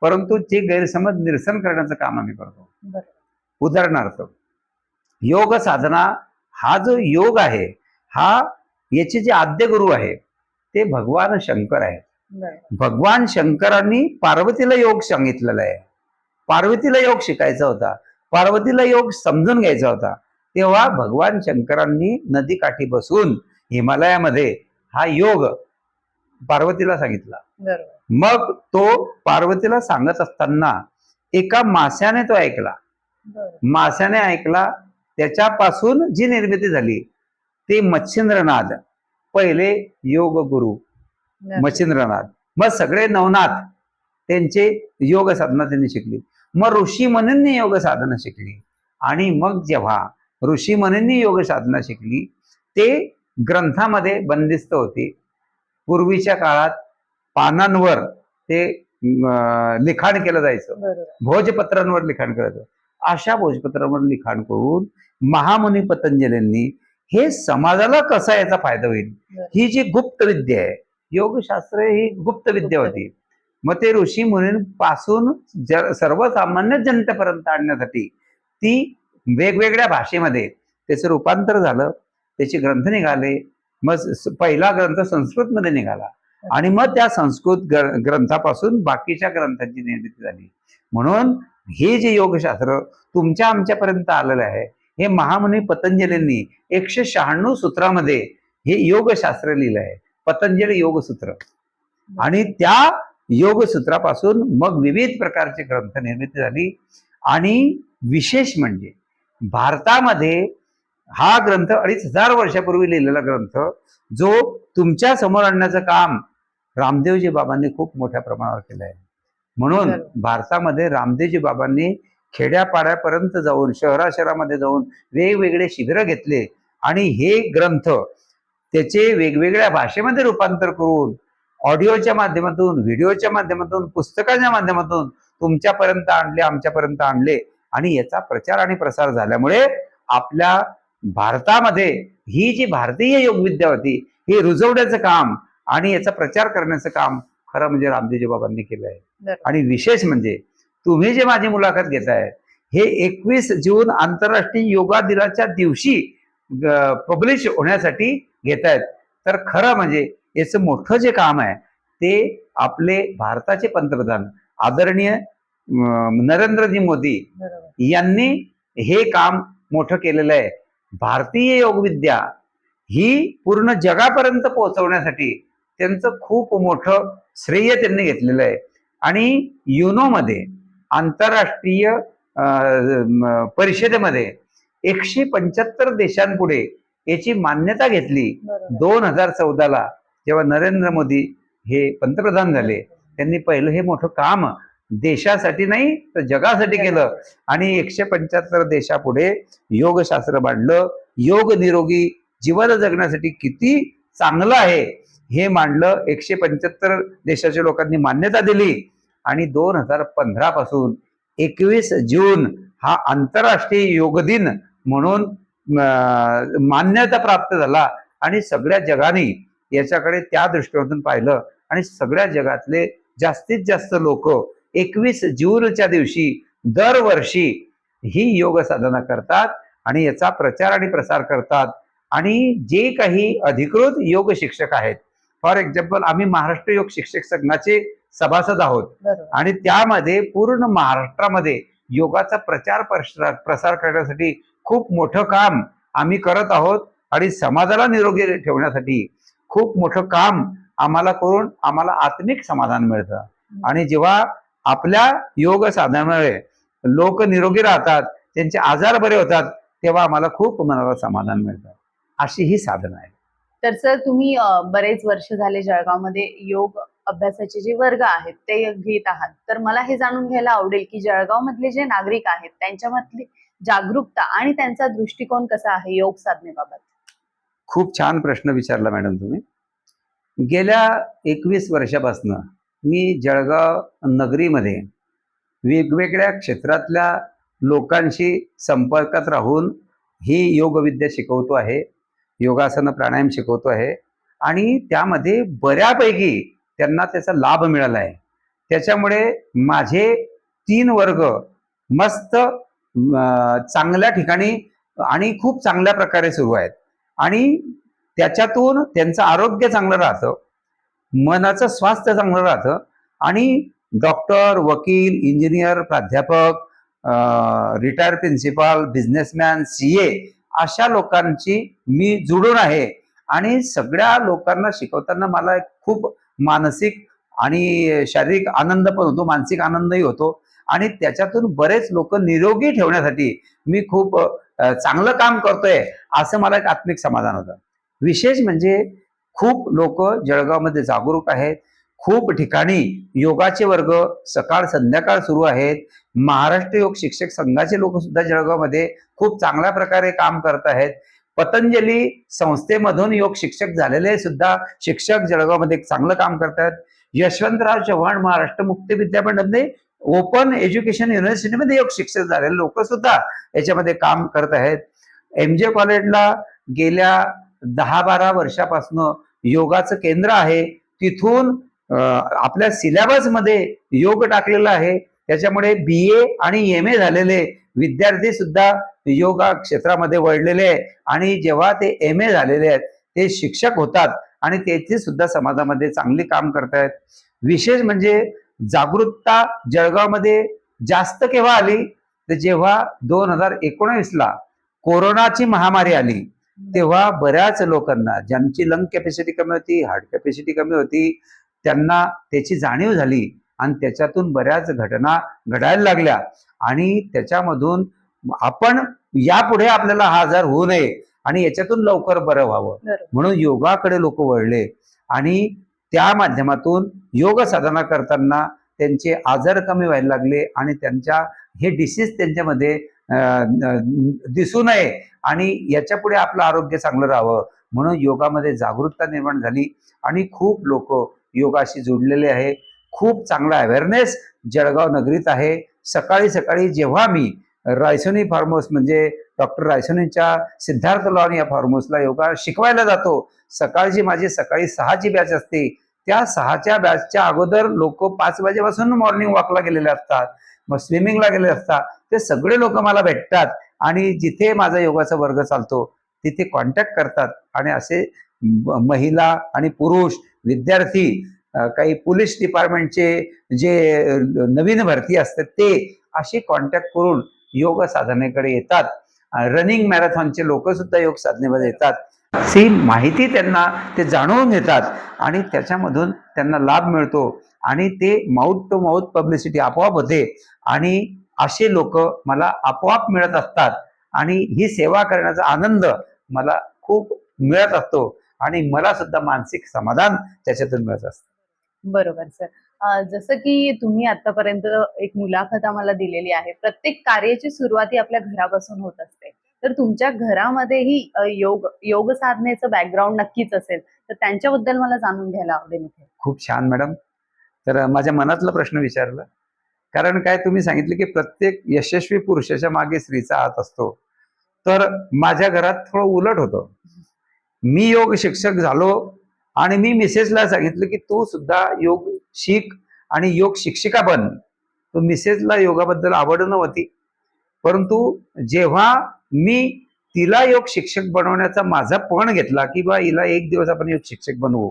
परंतु ते गैरसमज निरसन करण्याचं काम आम्ही करतो. बरोबर. उदाहरणार्थ, योग साधना हा जो योग आहे, हा याचे जे आद्य गुरु आहे ते भगवान शंकर आहेत. बरोबर. भगवान शंकरांनी पार्वतीला योग सांगितलेला आहे. पार्वतीला योग शिकायचा होता, पार्वतीला योग समजून घ्यायचा होता. तेव्हा भगवान शंकरांनी नदीकाठी बसून हिमालयामध्ये हा योग पार्वतीला सांगितला. बरोबर. मग तो पार्वतीला सांगत असताना एका मास्याने तो ऐकला. बरोबर. मास्याने ऐकला, त्याच्यापासून जी निर्मिती झाली ते मच्छिंद्रनाथ, पहिले योग गुरु मच्छिंद्रनाथ. मग सगळे नवनाथ त्यांचे योग साधना त्यांनी शिकली. मग ऋषी मुनींनी योग साधना शिकली, आणि मग जेव्हा ऋषी मुनींनी योग साधना शिकली ते ग्रंथामध्ये बंदिस्त होती. पूर्वीच्या काळात पानांवर ते लिखाण केलं जायचं, बरोबर. भोजपत्रांवर लिखाण करायचं. अशा भोजपत्रांवर लिखाण करून महामुनी पतंजलींनी हे समाजाला कसा याचा फायदा होईल, ही जी गुप्त विद्या आहे, योगशास्त्र ही गुप्त विद्या होती. मग ते ऋषी मुनींपासून सर्वसामान्य जनतेपर्यंत आणण्यासाठी ती वेगवेगळ्या भाषेमध्ये त्याचं रूपांतर झालं, त्याचे ग्रंथ निघाले. मग पहिला ग्रंथ संस्कृतमध्ये निघाला, आणि मग त्या संस्कृत ग्रंथापासून बाकीच्या ग्रंथांची निर्मिती झाली. म्हणून हे जे योगशास्त्र तुमच्या आमच्यापर्यंत आलेलं आहे, हे महामुनी पतंजलींनी 196 सूत्रामध्ये हे योगशास्त्र लिहिलं आहे, पतंजली योगसूत्र. आणि त्या योगसूत्रापासून मग विविध प्रकारचे ग्रंथ निर्मिती झाली. आणि विशेष म्हणजे भारतामध्ये हा ग्रंथ 2500 वर्षापूर्वी लिहिलेला ग्रंथ जो तुमच्या समोर आणण्याचं काम रामदेवजी बाबांनी खूप मोठ्या प्रमाणावर केलं आहे. म्हणून भारतामध्ये रामदेवजी बाबांनी खेड्यापाड्यापर्यंत जाऊन, शहरामध्ये जाऊन वेगवेगळे शिबिरं घेतले, आणि हे ग्रंथ त्याचे वेगवेगळ्या भाषेमध्ये रूपांतर करून ऑडिओच्या माध्यमातून, व्हिडिओच्या माध्यमातून, पुस्तकाच्या माध्यमातून तुमच्यापर्यंत आणले, आमच्यापर्यंत आणले. आणि याचा प्रचार आणि प्रसार झाल्यामुळे आपल्या भारतामध्ये ही जी भारतीय योगविद्या होती हे रुजवण्याचं काम आणि याचा प्रचार करण्याचं काम खरं म्हणजे रामदेवजी बाबांनी केलं आहे. आणि विशेष म्हणजे तुम्ही जे माझी मुलाखत घेताय हे 21 जून आंतरराष्ट्रीय योगा दिनाच्या दिवशी पब्लिश होण्यासाठी घेतायत. तर खरं म्हणजे याचं मोठं जे काम आहे ते आपले भारताचे पंतप्रधान आदरणीय नरेंद्रजी मोदी यांनी हे काम मोठं केलेलं आहे. भारतीय योगविद्या ही पूर्ण जगापर्यंत पोहोचवण्यासाठी त्यांचं खूप मोठं श्रेय त्यांनी घेतलेलं आहे. आणि युनोमध्ये आंतरराष्ट्रीय परिषदेमध्ये 175 देशांपुढे याची मान्यता घेतली. 2014ला जेव्हा नरेंद्र मोदी हे पंतप्रधान झाले, त्यांनी पहिलं हे मोठं काम देशासाठी नाही तर जगासाठी केलं. आणि 175 देशापुढे योगशास्त्र मांडलं. योग निरोगी जीवन जगण्यासाठी किती चांगलं आहे हे मांडलं. 175 देशाच्या लोकांनी मान्यता दिली. आणि 2015 पासून 21 जून हा आंतरराष्ट्रीय योग दिन म्हणून मान्यता प्राप्त झाला. आणि सगळ्या जगाने याच्याकडे त्या दृष्टिकोनातून पाहिलं, आणि सगळ्या जगातले जास्तीत जास्त लोक 21 जूनच्या दिवशी दरवर्षी ही योग साधना करतात आणि याचा प्रचार आणि प्रसार करतात. आणि जे काही अधिकृत योग शिक्षक आहेत, फॉर एक्झाम्पल आम्ही महाराष्ट्र योग शिक्षक संघाचे सभासद आहोत, आणि त्यामध्ये पूर्ण महाराष्ट्रामध्ये योगाचा प्रचार प्रसार करण्यासाठी खूप मोठं काम आम्ही करत आहोत. आणि समाजाला निरोगी ठेवण्यासाठी खूप मोठं काम आम्हाला करून आम्हाला आत्मिक समाधान मिळतं. आणि जेव्हा आपल्या योग साधनामुळे लोक निरोगी राहतात, त्यांचे आजार बरे होतात, तेव्हा आम्हाला खूप मनाला समाधान मिळतं. अशी ही साधना आहे. तर सर तुम्ही बरेच वर्ष झाले जळगावमध्ये योग अभ्यासाचे जे वर्ग आहेत ते घेत आहात, तर मला हे जाणून घ्यायला आवडेल की जळगाव मधले जे नागरिक आहेत त्यांच्यामधली जागरूकता आणि त्यांचा दृष्टिकोन कसा आहे योग साधनेबाबत. खूप छान प्रश्न विचारला मॅडम तुम्ही. गेल्या 21 वर्षापासून मी जळगाव नगरीमध्ये वेगवेगळ्या क्षेत्रातल्या लोकांशी संपर्कात राहून ही योगविद्या शिकवतो आहे, योगासन प्राणायाम शिकवतो आहे आणि त्यामध्ये बऱ्यापैकी त्यांना त्याचा लाभ मिळाला आहे. त्याच्यामुळे माझे 3 वर्ग मस्त चांगल्या ठिकाणी आणि खूप चांगल्या प्रकारे सुरू आहेत आणि त्याच्यातून त्यांचं आरोग्य चांगलं राहतं, मनाचं स्वास्थ्य चांगलं राहतं आणि डॉक्टर, वकील, इंजिनियर, प्राध्यापक, रिटायर प्रिन्सिपाल, बिझनेसमॅन, सीए अशा लोकांची मी जुळून आहे आणि सगळ्या लोकांना शिकवताना मला एक खूप मानसिक आणि शारीरिक आनंद पण होतो, मानसिक आनंदही होतो आणि त्याच्यातून बरेच लोक निरोगी ठेवण्यासाठी मी खूप चांगलं काम करतोय असं मला एक आत्मिक समाधान होतं. विशेष म्हणजे खूप लोक जळगावमध्ये जागरूक आहेत. खूप ठिकाणी योगाचे वर्ग सकाळ संध्याकाळ सुरू आहेत. महाराष्ट्र योग शिक्षक संघाचे लोक सुद्धा जळगावमध्ये खूप चांगल्या प्रकारे काम करत आहेत. पतंजली संस्थेमधून योग शिक्षक झालेले सुद्धा शिक्षक जळगावमध्ये चांगलं काम करतात. यशवंतराव चव्हाण महाराष्ट्र मुक्त विद्यापीठामध्ये ओपन एज्युकेशन युनिव्हर्सिटीमध्ये योग शिक्षक झालेले लोक सुद्धा याच्यामध्ये काम करत आहेत. MJ कॉलेजला गेल्या 10-12 वर्षापासून योगाचं केंद्र आहे. तिथून आपल्या सिलेबस मध्ये योग टाकलेला आहे. त्याच्यामुळे BA आणि MA झालेले विद्यार्थी सुद्धा योगा क्षेत्रामध्ये वळलेले आहे आणि जेव्हा ते MA झालेले आहेत ते शिक्षक होतात आणि तेथे सुद्धा समाजामध्ये चांगली काम करतायत. विशेष म्हणजे जागरूकता जळगावमध्ये जास्त केव्हा आली तर जेव्हा 2019ला कोरोनाची महामारी आली तेव्हा बऱ्याच लोकांना ज्यांची लंग कॅपॅसिटी कमी होती, हार्ट कॅपॅसिटी कमी होती, त्यांना त्याची जाणीव झाली आणि त्याच्यातून बऱ्याच घटना घडायला लागल्या आणि त्याच्यामधून आपण यापुढे आपल्याला हा आजार होऊ नये आणि याच्यातून लवकर बरं व्हावं म्हणून योगाकडे लोक वळले आणि त्या माध्यमातून योग साधना करताना त्यांचे आजार कमी व्हायला लागले आणि त्यांच्या हे डिसीज त्यांच्यामध्ये दिसू नये आणि याच्या पुढे आपलं आरोग्य चांगलं राहावं म्हणून योगामध्ये जागरूकता निर्माण झाली आणि खूप लोक योगाशी जोडलेले आहे. खूप चांगला अवेअरनेस जळगाव नगरीत आहे. सकाळी सकाळी जेव्हा मी रायसोनी फार्म हाऊस म्हणजे डॉक्टर रायसोनीच्या सिद्धार्थ लॉन या फार्म हाऊसला योगा शिकवायला जातो. सकाळची माझी सकाळी 6ची बॅच असते. त्या 6च्या बॅचच्या अगोदर लोक 5 वाजेपासून मॉर्निंग वॉकला गेलेले असतात, मग स्विमिंगला गेलेले असतात. ते सगळे लोक मला भेटतात आणि जिथे माझा योगाचा वर्ग चालतो तिथे कॉन्टॅक्ट करतात आणि असे महिला आणि पुरुष विद्यार्थी, काही पोलीस डिपार्टमेंटचे जे नवीन भरती असतात ते अशी कॉन्टॅक्ट करून योग साधनेकडे येतात. रनिंग मॅरेथॉनचे लोक सुद्धा योग साधनेमध्ये येतात. अशी माहिती त्यांना ते जाणून घेतात आणि त्याच्यामधून त्यांना लाभ मिळतो आणि ते माउथ टू माउथ पब्लिसिटी आपोआप होते आणि असे लोक मला आपोआप मिळत असतात आणि ही सेवा करण्याचा आनंद मला खूप मिळत असतो आणि मला सुद्धा मानसिक समाधान त्याच्यातून मिळत असतं. बरोबर सर. जसं की तुम्ही आतापर्यंत एक मुलाखत आम्हाला दिलेली आहे. प्रत्येक कार्याची सुरुवात ही आपल्या घरापासून होत असते. तर तुमच्या घरामध्येही योग साधनेचं बॅकग्राऊंड नक्कीच असेल. तर त्यांच्याबद्दल मला जाणून घ्यायला आवडेल इथे. खूप छान मॅडम. तर माझ्या मनातला प्रश्न विचारला. कारण काय तुम्ही सांगितलं की प्रत्येक यशस्वी पुरुषाच्या मागे स्त्रीचा हात असतो. तर माझ्या घरात थोडं उलट होतं. मी योग शिक्षक झालो आणि मी मिसेसला सांगितलं की तू सुद्धा योग शिक आणि योग शिक्षिका बन. तो मिसेसला योगाबद्दल आवड नव्हती. परंतु जेव्हा मी तिला योग शिक्षक बनवण्याचा माझा पण घेतला की बा हिला एक दिवस आपण योग शिक्षक बनवू,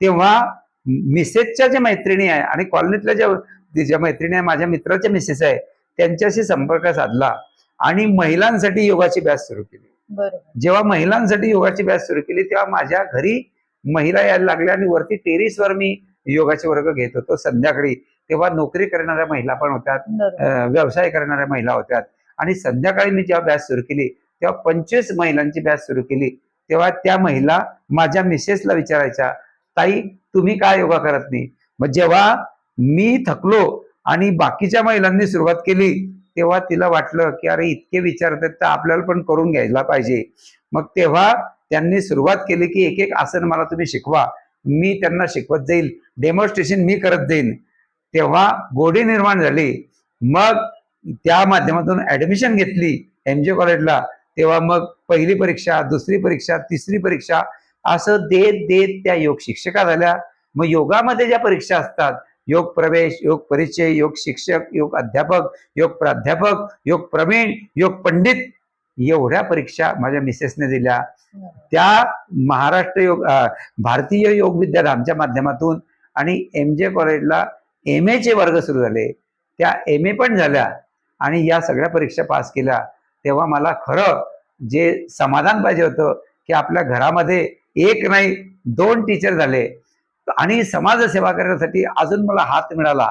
तेव्हा मिसेसच्या ज्या मैत्रिणी आहे आणि कॉलनीतल्या ज्या मैत्रिणी आहे, माझ्या मित्राच्या मिसेस आहे, त्यांच्याशी संपर्क साधला आणि महिलांसाठी योगाची बॅच सुरू केली. जेव्हा महिलांसाठी योगाची बॅच सुरू केली तेव्हा माझ्या घरी महिला यायला लागल्या आणि वरती टेरिसवर मी योगाचे वर्ग घेत होतो संध्याकाळी. तेव्हा नोकरी करणाऱ्या महिला पण होत्यात, व्यवसाय करणाऱ्या महिला होत्यात आणि संध्याकाळी मी जेव्हा बॅच सुरू केली तेव्हा 25 महिलांची बॅच सुरू केली. तेव्हा त्या महिला माझ्या मिसेसला विचारायच्या, ताई तुम्ही का योगा करत नाही? मग जेव्हा मी थकलो आणि बाकीच्या महिलांनी सुरुवात केली, तेव्हा तिला वाटलं की अरे इतके विचारतात तर आपल्याला पण करून घ्यायला पाहिजे. मग तेव्हा त्यांनी सुरुवात केली की एक एक आसन मला तुम्ही शिकवा, मी त्यांना शिकवत जाईल, डेमॉन्स्ट्रेशन मी करत जाईन. तेव्हा गोडी निर्माण झाली. मग त्या माध्यमातून ऍडमिशन घेतली MJ कॉलेजला. तेव्हा मग पहिली परीक्षा, दुसरी परीक्षा, तिसरी परीक्षा असं देत देत त्या योग शिक्षिका झाल्या. मग योगामध्ये ज्या परीक्षा असतात, योग प्रवेश, योग परिचय, योग शिक्षक, योग अध्यापक, योग प्राध्यापक, योग प्रवीण, योग पंडित, एवढ्या परीक्षा माझ्या मिसेसने दिल्या. त्या महाराष्ट्र योग भारतीय योग विद्याधामच्या माध्यमातून आणि MJ कॉलेजला MA चे वर्ग सुरू झाले. त्या MA पण झाल्या आणि या सगळ्या परीक्षा पास केल्या. तेव्हा मला खरं जे समाधान पाहिजे होतं की आपल्या घरामध्ये एक नाही 2 टीचर झाले आणि समाजसेवा करण्यासाठी अजून मला हात मिळाला,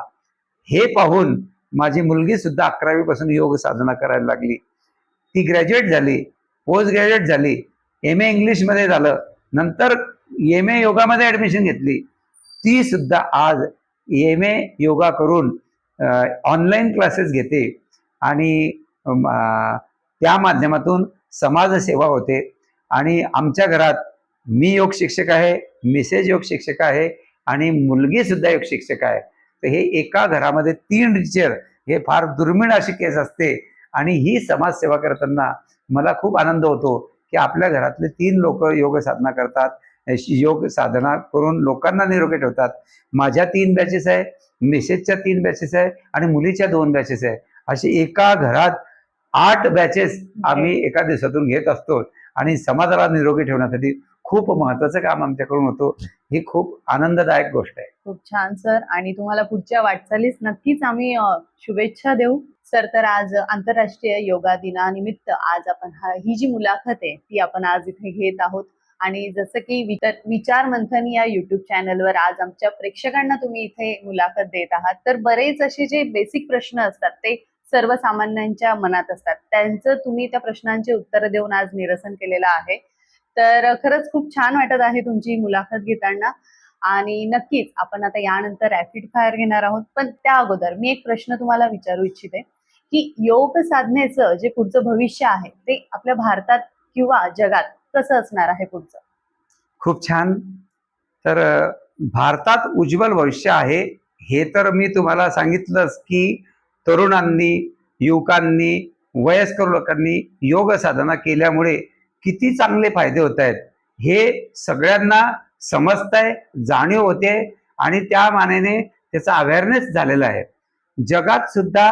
हे पाहून माझी मुलगी सुद्धा 11वी पासून योग साधना करायला लागली. ती ग्रॅज्युएट झाली, पोस्ट ग्रॅज्युएट झाली, MA इंग्लिशमध्ये झालं, नंतर MA योगामध्ये ऍडमिशन घेतली. ती सुद्धा आज MA योगा करून ऑनलाईन क्लासेस घेते आणि त्या माध्यमातून समाजसेवा होते. आणि आमच्या घरात मी योग शिक्षक आहे, मिसेस योग शिक्षक आहे आणि मुलगी सुद्धा योग शिक्षक आहे. तर हे एका घरामध्ये 3 टीचर, हे फार दुर्मिळ अशी केस असते. आणि ही समाजसेवा करताना मला खूप आनंद होतो की आपल्या घरातले 3 लोक योग साधना करतात, योग साधना करून लोकांना निरोगी ठेवतात. माझ्या 3 बॅचेस आहे, मिसेसच्या 3 बॅचेस आहे आणि मुलीच्या 2 बॅचेस आहे. अशी एका घरात 8 बॅचेस आम्ही एका दिवसातून घेत असतो आणि समाजाला निरोगी ठेवण्यासाठी खूप महत्वाचं काम आमच्याकडून होतो. ही खूप आनंददायक गोष्ट आहे. खूप छान सर. आणि तुम्हाला पुढच्या वाटचालीस नक्कीच आम्ही शुभेच्छा देऊ सर. तर आज आंतरराष्ट्रीय योगा दिनानिमित्त आज आपण ही जी मुलाखत आहे ती आपण आज इथे घेत आहोत. आणि जसं की विचार मंथन या युट्यूब चॅनलवर आज आमच्या प्रेक्षकांना तुम्ही इथे मुलाखत देत आहात, तर बरेच असे जे बेसिक प्रश्न असतात ते सर्वसामान्यांच्या मनात असतात, त्यांचं तुम्ही त्या प्रश्नांची उत्तरं देऊन आज निरसन केलेलं आहे. तर खरंच खूप छान वाटत आहे तुमची मुलाखत घेताना. आणि नक्कीच आपण आता यानंतर रॅपिड फायर घेणार आहोत, पण त्या अगोदर मी एक प्रश्न तुम्हाला विचारू इच्छिते की योग साधनेचं जे पुढचं भविष्य आहे ते आपल्या भारतात किंवा जगात कसं असणार आहे पुढचं? खूप छान. तर भारतात उज्ज्वल भविष्य आहे हे तर मी तुम्हाला सांगितलंच की तरुणांनी, युवकांनी, वयस्कर लोकांनी योग साधना केल्यामुळे किती चांगले फायदे होत आहेत हे सगळ्यांना समजतंय, जाणीव होते आणि त्या मानाने त्याचा अवेअरनेस झालेला आहे. जगात सुद्धा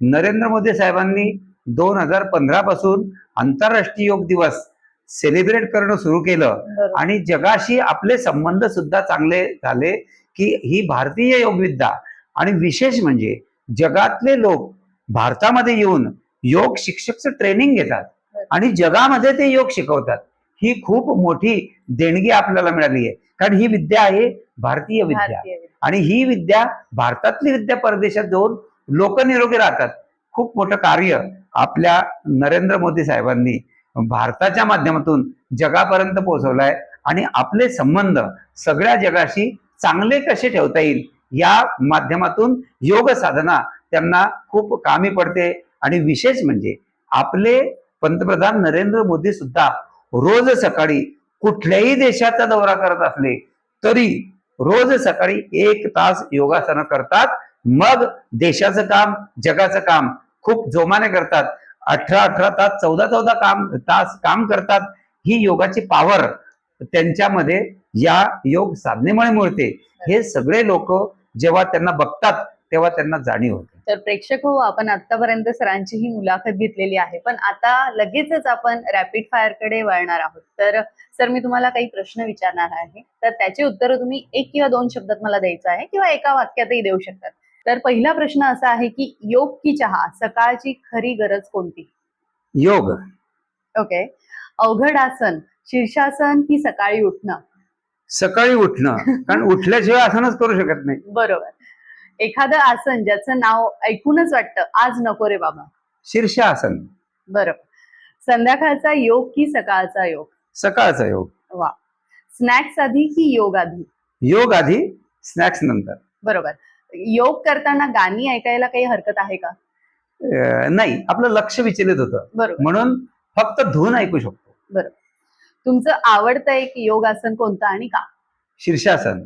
नरेंद्र मोदी साहेबांनी 2015 पासून आंतरराष्ट्रीय योग दिवस सेलिब्रेट करणं सुरू केलं आणि जगाशी आपले संबंध सुद्धा चांगले झाले की ही भारतीय योगविद्या. आणि विशेष म्हणजे जगातले लोक भारतामध्ये येऊन योग शिक्षकचं ट्रेनिंग घेतात आणि जगामध्ये ते योग शिकवतात. ही खूप मोठी देणगी आपल्याला मिळाली आहे, कारण ही विद्या आहे भारतीय विद्या आणि ही विद्या भारतातली विद्या परदेशात जाऊन लोक निरोगी राहतात. खूप मोठं कार्य आपल्या नरेंद्र मोदी साहेबांनी भारताच्या माध्यमातून जगापर्यंत पोहोचवलाय आणि आपले संबंध सगळ्या जगाशी चांगले कसे ठेवता येईल या माध्यमातून योग साधना त्यांना खूप कामी पडते. आणि विशेष म्हणजे आपले पंतप्रधान नरेंद्र मोदी सुद्धा रोज सकाळी कुठल्याही देशाचा दौरा करत असले तरी रोज सकाळी 1 तास योगासनं करतात. मग देशाचं काम, जगाचं काम खूप जोमाने करतात. 18 तास, 14 तास काम करतात. ही योगाची पॉवर त्यांच्यामध्ये या योग साधनेमुळे मिळते. हे सगळे लोक जेव्हा त्यांना बघतात तेव्हा त्यांना जाणीव होते. तर प्रेक्षक हो, आपण आतापर्यंत सरांची ही मुलाखत घेतलेली आहे, पण आता लगेचच आपण रॅपिड फायर कडे वळणार आहोत. तर सर मी तुम्हाला काही प्रश्न विचारणार आहे, तर त्याची उत्तरं तुम्ही 1 किंवा 2 शब्दात मला द्यायचं आहे किंवा एका वाक्यातही देऊ शकतात. तर पहिला प्रश्न असा आहे की योग की चहा, सकाळची खरी गरज कोणती? योग. ओके. अवघड आसन, शीर्षासन की सकाळी उठणं? सकाळी उठणं, कारण उठल्याशिवाय आसनच करू शकत नाही. बरोबर. एखादं आसन ज्याचं नाव ऐकूनच वाटतं आज नको रे बाबा? शीर्षासन. बरोबर. संध्याकाळचा योग की सकाळचा योग? सकाळचा योग. वा. स्नॅक्स आधी की योग आधी? योग आधी, स्नॅक्स नंतर. बरोबर. योग करताना गाणी ऐकायला काही हरकत आहे का? नाही, आपलं लक्ष विचलित होतं, बरोबर. म्हणून फक्त धून ऐकू शकतो. बरोबर. तुमचं आवडतं एक योगासन कोणतं आणि का? शीर्षासन.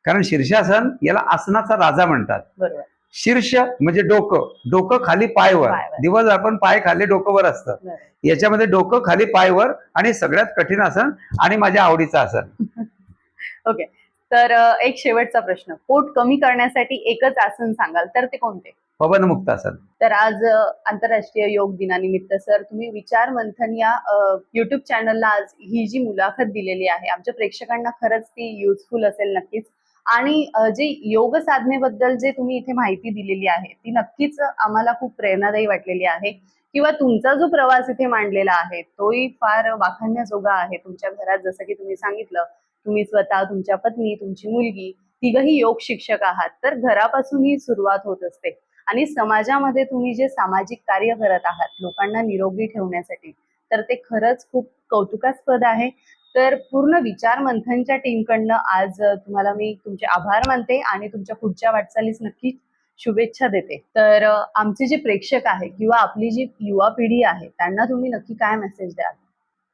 कारण शीर्षासन याला आसनाचा राजा म्हणतात. बरोबर. शीर्ष म्हणजे डोकं, डोकं खाली पायवर. पायवर. दिवस आपण पाय खाली डोकं वर असतं. बरोबर. याच्यामध्ये डोकं खाली पायवर आणि सगळ्यात कठीण आसन आणि माझ्या आवडीचं आसन. ओके. तर एक शेवटचा प्रश्न. पोट कमी करण्यासाठी एकच आसन सांगाल तर ते कोणते? पवनमुक्तासन. तर आज आंतरराष्ट्रीय योग दिनानिमित्त सर तुम्ही विचार मंथन या युट्यूब चॅनलला आज ही जी मुलाखत दिलेली आहे, आमच्या प्रेक्षकांना खरंच ती युजफुल असेल नक्कीच. आणि जे योग साधनेबद्दल जे तुम्ही इथे माहिती दिलेली आहे ती नक्कीच आम्हाला खूप प्रेरणादायी वाटलेली आहे. किंवा तुमचा जो प्रवास इथे मांडलेला आहे तोही फार वाखाणण्याजोगा आहे. तुमच्या घरात जसं की तुम्ही सांगितलं, तुम्ही स्वतः, तुमच्या पत्नी, तुमची मुलगी तिघही योग शिक्षक आहात. तर घरापासून ही सुरुवात होत असते आणि समाजामध्ये तुम्ही जे सामाजिक कार्य करत आहात लोकांना निरोगी ठेवण्यासाठी, तर ते खरंच खूप कौतुकास्पद आहे. तर पूर्ण विचार मंथनच्या टीमकडनं आज तुम्हाला मी तुमचे आभार मानते आणि तुमच्या पुढच्या वाटचालीस नक्कीच शुभेच्छा देते. तर आमचे जे प्रेक्षक आहे किंवा आपली जी युवा पिढी आहे त्यांना तुम्ही नक्की काय मेसेज द्याल?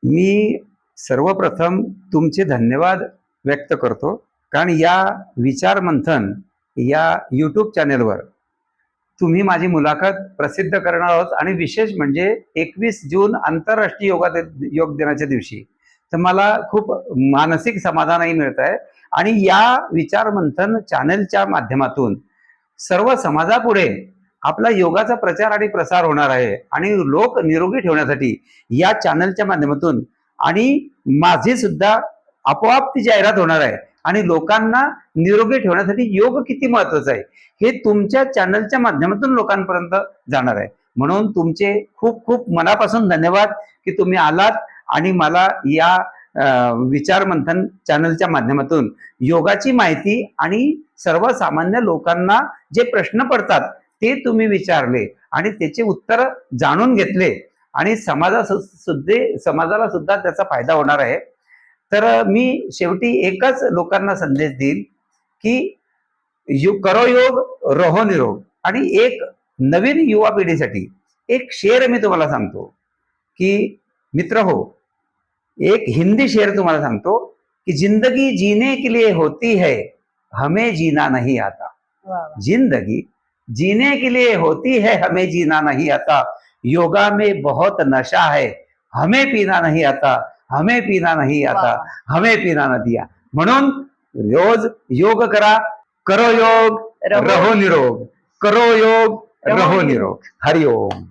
मी सर्वप्रथम तुमचे धन्यवाद व्यक्त करतो, कारण या विचार मंथन या यूट्यूब चॅनेलवर तुम्ही माझी मुलाखत प्रसिद्ध करणार आहोत आणि विशेष म्हणजे 21 जून आंतरराष्ट्रीय योग दिनाच्या दिवशी तर मला खूप मानसिक समाधानही मिळत आहे. आणि या विचार मंथन चॅनलच्या माध्यमातून सर्व समाजापुढे आपला योगाचा प्रचार आणि प्रसार होणार आहे आणि लोक निरोगी ठेवण्यासाठी या चॅनलच्या माध्यमातून आणि माझी सुद्धा आपोआप ती जाहिरात होणार आहे आणि लोकांना निरोगी ठेवण्यासाठी योग किती महत्वाचा आहे हे तुमच्या चॅनलच्या माध्यमातून लोकांपर्यंत जाणार आहे. म्हणून तुमचे खूप खूप मनापासून धन्यवाद की तुम्ही आलात आणि मला या विचार मंथन चॅनलच्या माध्यमातून योगाची माहिती आणि सर्वसामान्य लोकांना जे प्रश्न पडतात ते तुम्ही विचारले आणि त्याचे उत्तर जाणून घेतले आणि समाजाला सुद्धा त्याचा फायदा होणार आहे. तर मी शेवटी एकच लोकांना संदेश देईल की करो योग रहो निरोग. आणि एक नवीन युवा पिढीसाठी एक शेर मी तुम्हाला सांगतो की मित्र हो, एक हिंदी शेर तुम्हाला सांगतो कि जिंदगी जीने के लिए होती है, हमें जीना नहीं आता. जिंदगी जीने के लिए होती है, हमें जीना नहीं आता. योगा में बहुत नशा है, हमें पीना नहीं आता, हमें पीना नहीं आता, हमें पीना न दिया. म्हणून रोज योग करा. करो योग रहो निरोग. करो योग रहो निरोग. हरिओम.